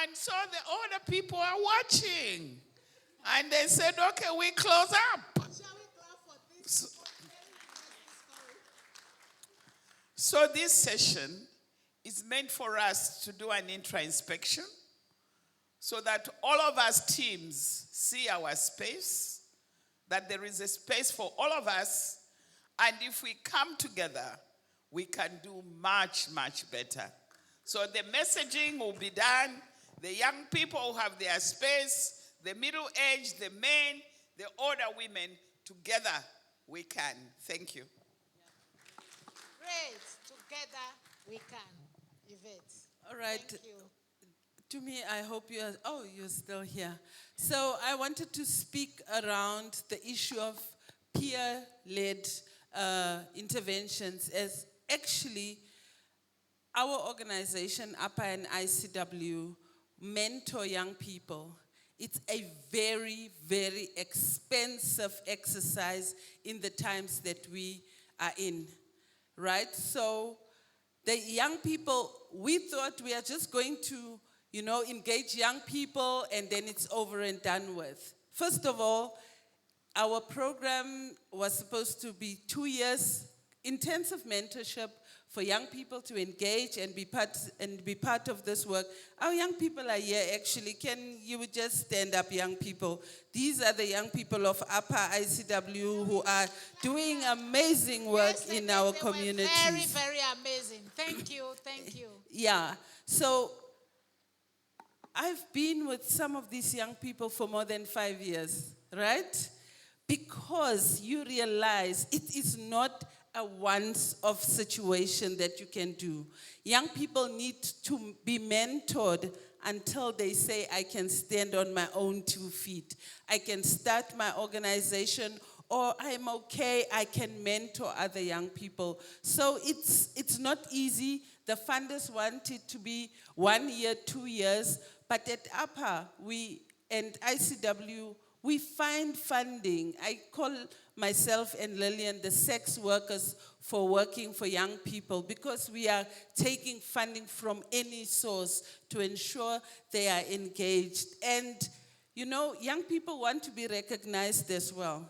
And so the older people are watching. And they said, okay, we close up. Shall we clap for this? So this session is meant for us to do an intra-inspection so that all of us teams see our space, that there is a space for all of us, and if we come together, we can do much, much better. So the messaging will be done, the young people will have their space, the middle age, the men, the older women, together we can. Thank you. Great. Together we can. Yvette. All right. Thank you. To me, I hope you're still here. So I wanted to speak around the issue of peer-led interventions, as actually our organization, APA and ICW, mentor young people. It's a very, very expensive exercise in the times that we are in, right? So the young people, we thought we are just going to, engage young people and then it's over and done with. First of all, our program was supposed to be 2 years intensive mentorship for young people to engage and be part of this work. Our young people are here actually. Can you just stand up, young people? These are the young people of APA ICW who are doing amazing work in our communities. Very, very amazing. Thank you, thank you. Yeah, so I've been with some of these young people for more than 5 years, right? Because you realize it is not a once-off situation that you can do. Young people need to be mentored until they say, I can stand on my own 2 feet. I can start my organization, or I'm okay, I can mentor other young people. So it's not easy. The funders want it to be 1 year, 2 years, but at APA, and ICW, we find funding. I call myself and Lillian the sex workers for working for young people, because we are taking funding from any source to ensure they are engaged. And, you know, young people want to be recognized as well.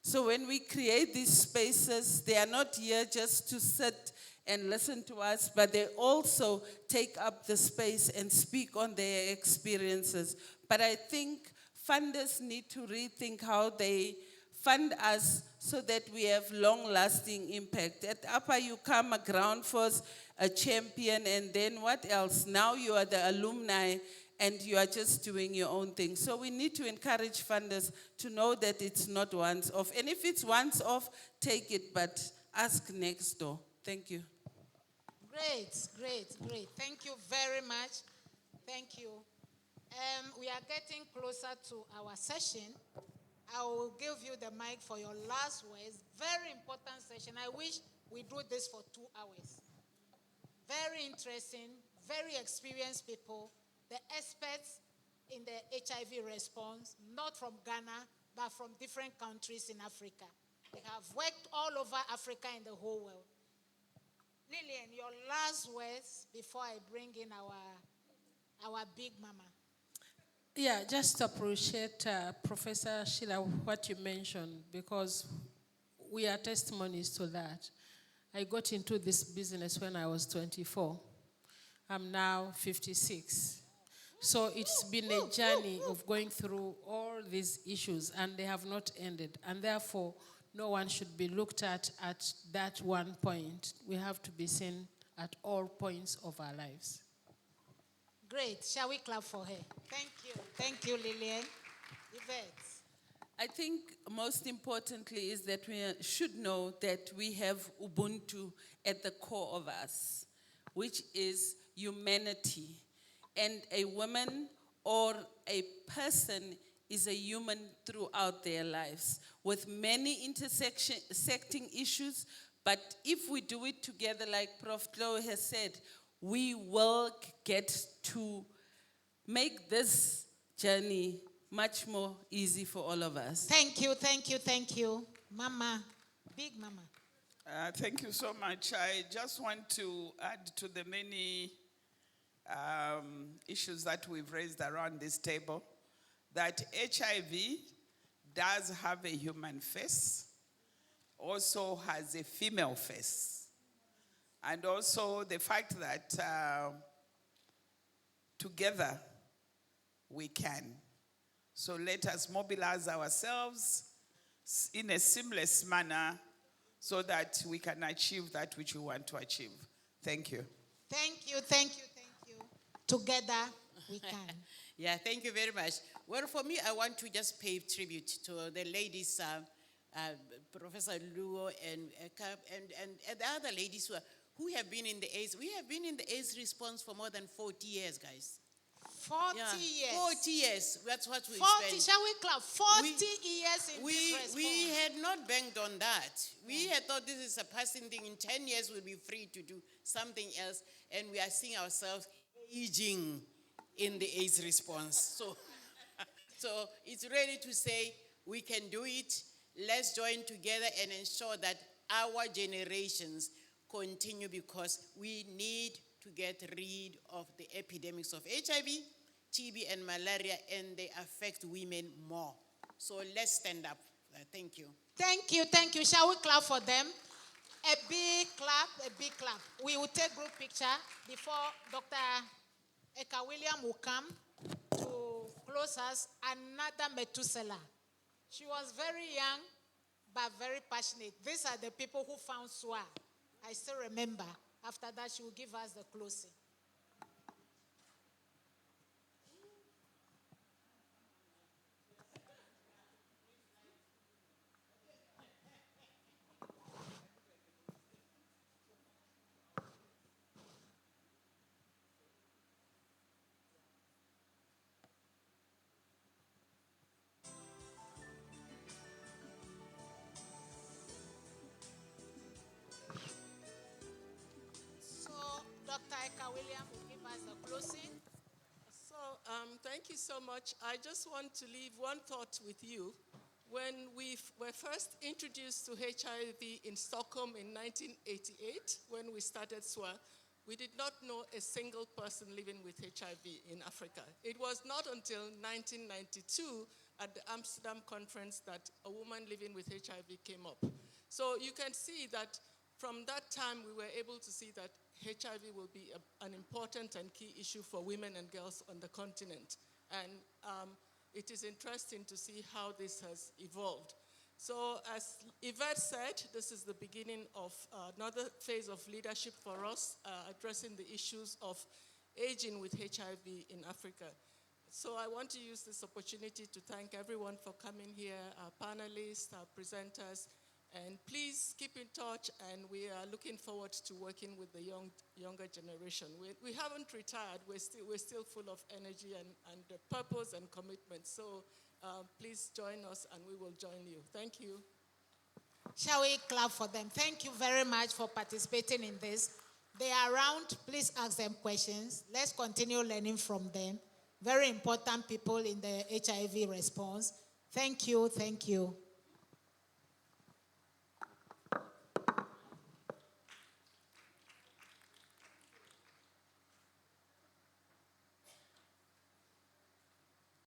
So when we create these spaces, they are not here just to sit and listen to us, but they also take up the space and speak on their experiences. But I think funders need to rethink how they fund us so that we have long-lasting impact. At Upper, you come a ground force, a champion, and then what else? Now you are the alumni, and you are just doing your own thing. So we need to encourage funders to know that it's not once off. And if it's once off, take it, but ask next door. Thank you. Great. Thank you very much. Thank you. We are getting closer to our session. I will give you the mic for your last words. Very important session. I wish we do this for 2 hours. Very interesting, very experienced people, the experts in the HIV response, not from Ghana, but from different countries in Africa. They have worked all over Africa and the whole world. Lillian, your last words before I bring in our big mama. Yeah, just appreciate Professor Sheila, what you mentioned, because we are testimonies to that. I got into this business when I was 24. I'm now 56. So it's been a journey of going through all these issues, and they have not ended. And therefore, no one should be looked at that one point. We have to be seen at all points of our lives. Great. Shall we clap for her? Thank you, Lillian. Yvette. I think most importantly is that we should know that we have Ubuntu at the core of us, which is humanity. And a woman or a person is a human throughout their lives with many intersecting issues. But if we do it together, like Prof. Chloe has said, we will get to make this journey much more easy for all of us. Thank you. Mama, big mama. Thank you so much. I just want to add to the many issues that we've raised around this table that HIV does have a human face, also has a female face, and also the fact that together we can. So let us mobilize ourselves in a seamless manner so that we can achieve that which we want to achieve. Thank you. Thank you. Together we can. Yeah, thank you very much. Well, for me, I want to just pay tribute to the ladies, Professor Luo and the other ladies who have been in the AIDS. We have been in the AIDS response for more than 40 years, guys. 40 years. 40 years. That's what we 40, spent. shall we clap? 40 years in this response. We had not banked on that. We had thought this is a passing thing. In 10 years, we'll be free to do something else. And we are seeing ourselves aging in the AIDS response. So it's ready to say we can do it. Let's join together and ensure that our generations continue, because we need to get rid of the epidemics of HIV, TB, and malaria, and they affect women more. So let's stand up. Thank you. Thank you. Shall we clap for them? A big clap. We will take group picture before Dr. Eka William will come to close us. Another Methuselah. She was very young, but very passionate. These are the people who found SWAA. I still remember. After that, she will give us the closing. Dr. Eka Thank you so much. I just want to leave one thought with you. When we were first introduced to HIV in Stockholm in 1988, when we started SWAA, we did not know a single person living with HIV in Africa. It was not until 1992 at the Amsterdam conference that a woman living with HIV came up. So you can see that from that time, we were able to see that HIV will be an important and key issue for women and girls on the continent. And it is interesting to see how this has evolved. So as Yvette said, this is the beginning of another phase of leadership for us, addressing the issues of aging with HIV in Africa. So I want to use this opportunity to thank everyone for coming here, our panelists, our presenters, and please keep in touch, and we are looking forward to working with the younger generation. We haven't retired, we're still full of energy and purpose and commitment. So please join us and we will join you. Thank you. Shall we clap for them? Thank you very much for participating in this. They are around, please ask them questions. Let's continue learning from them. Very important people in the HIV response. Thank you, thank you.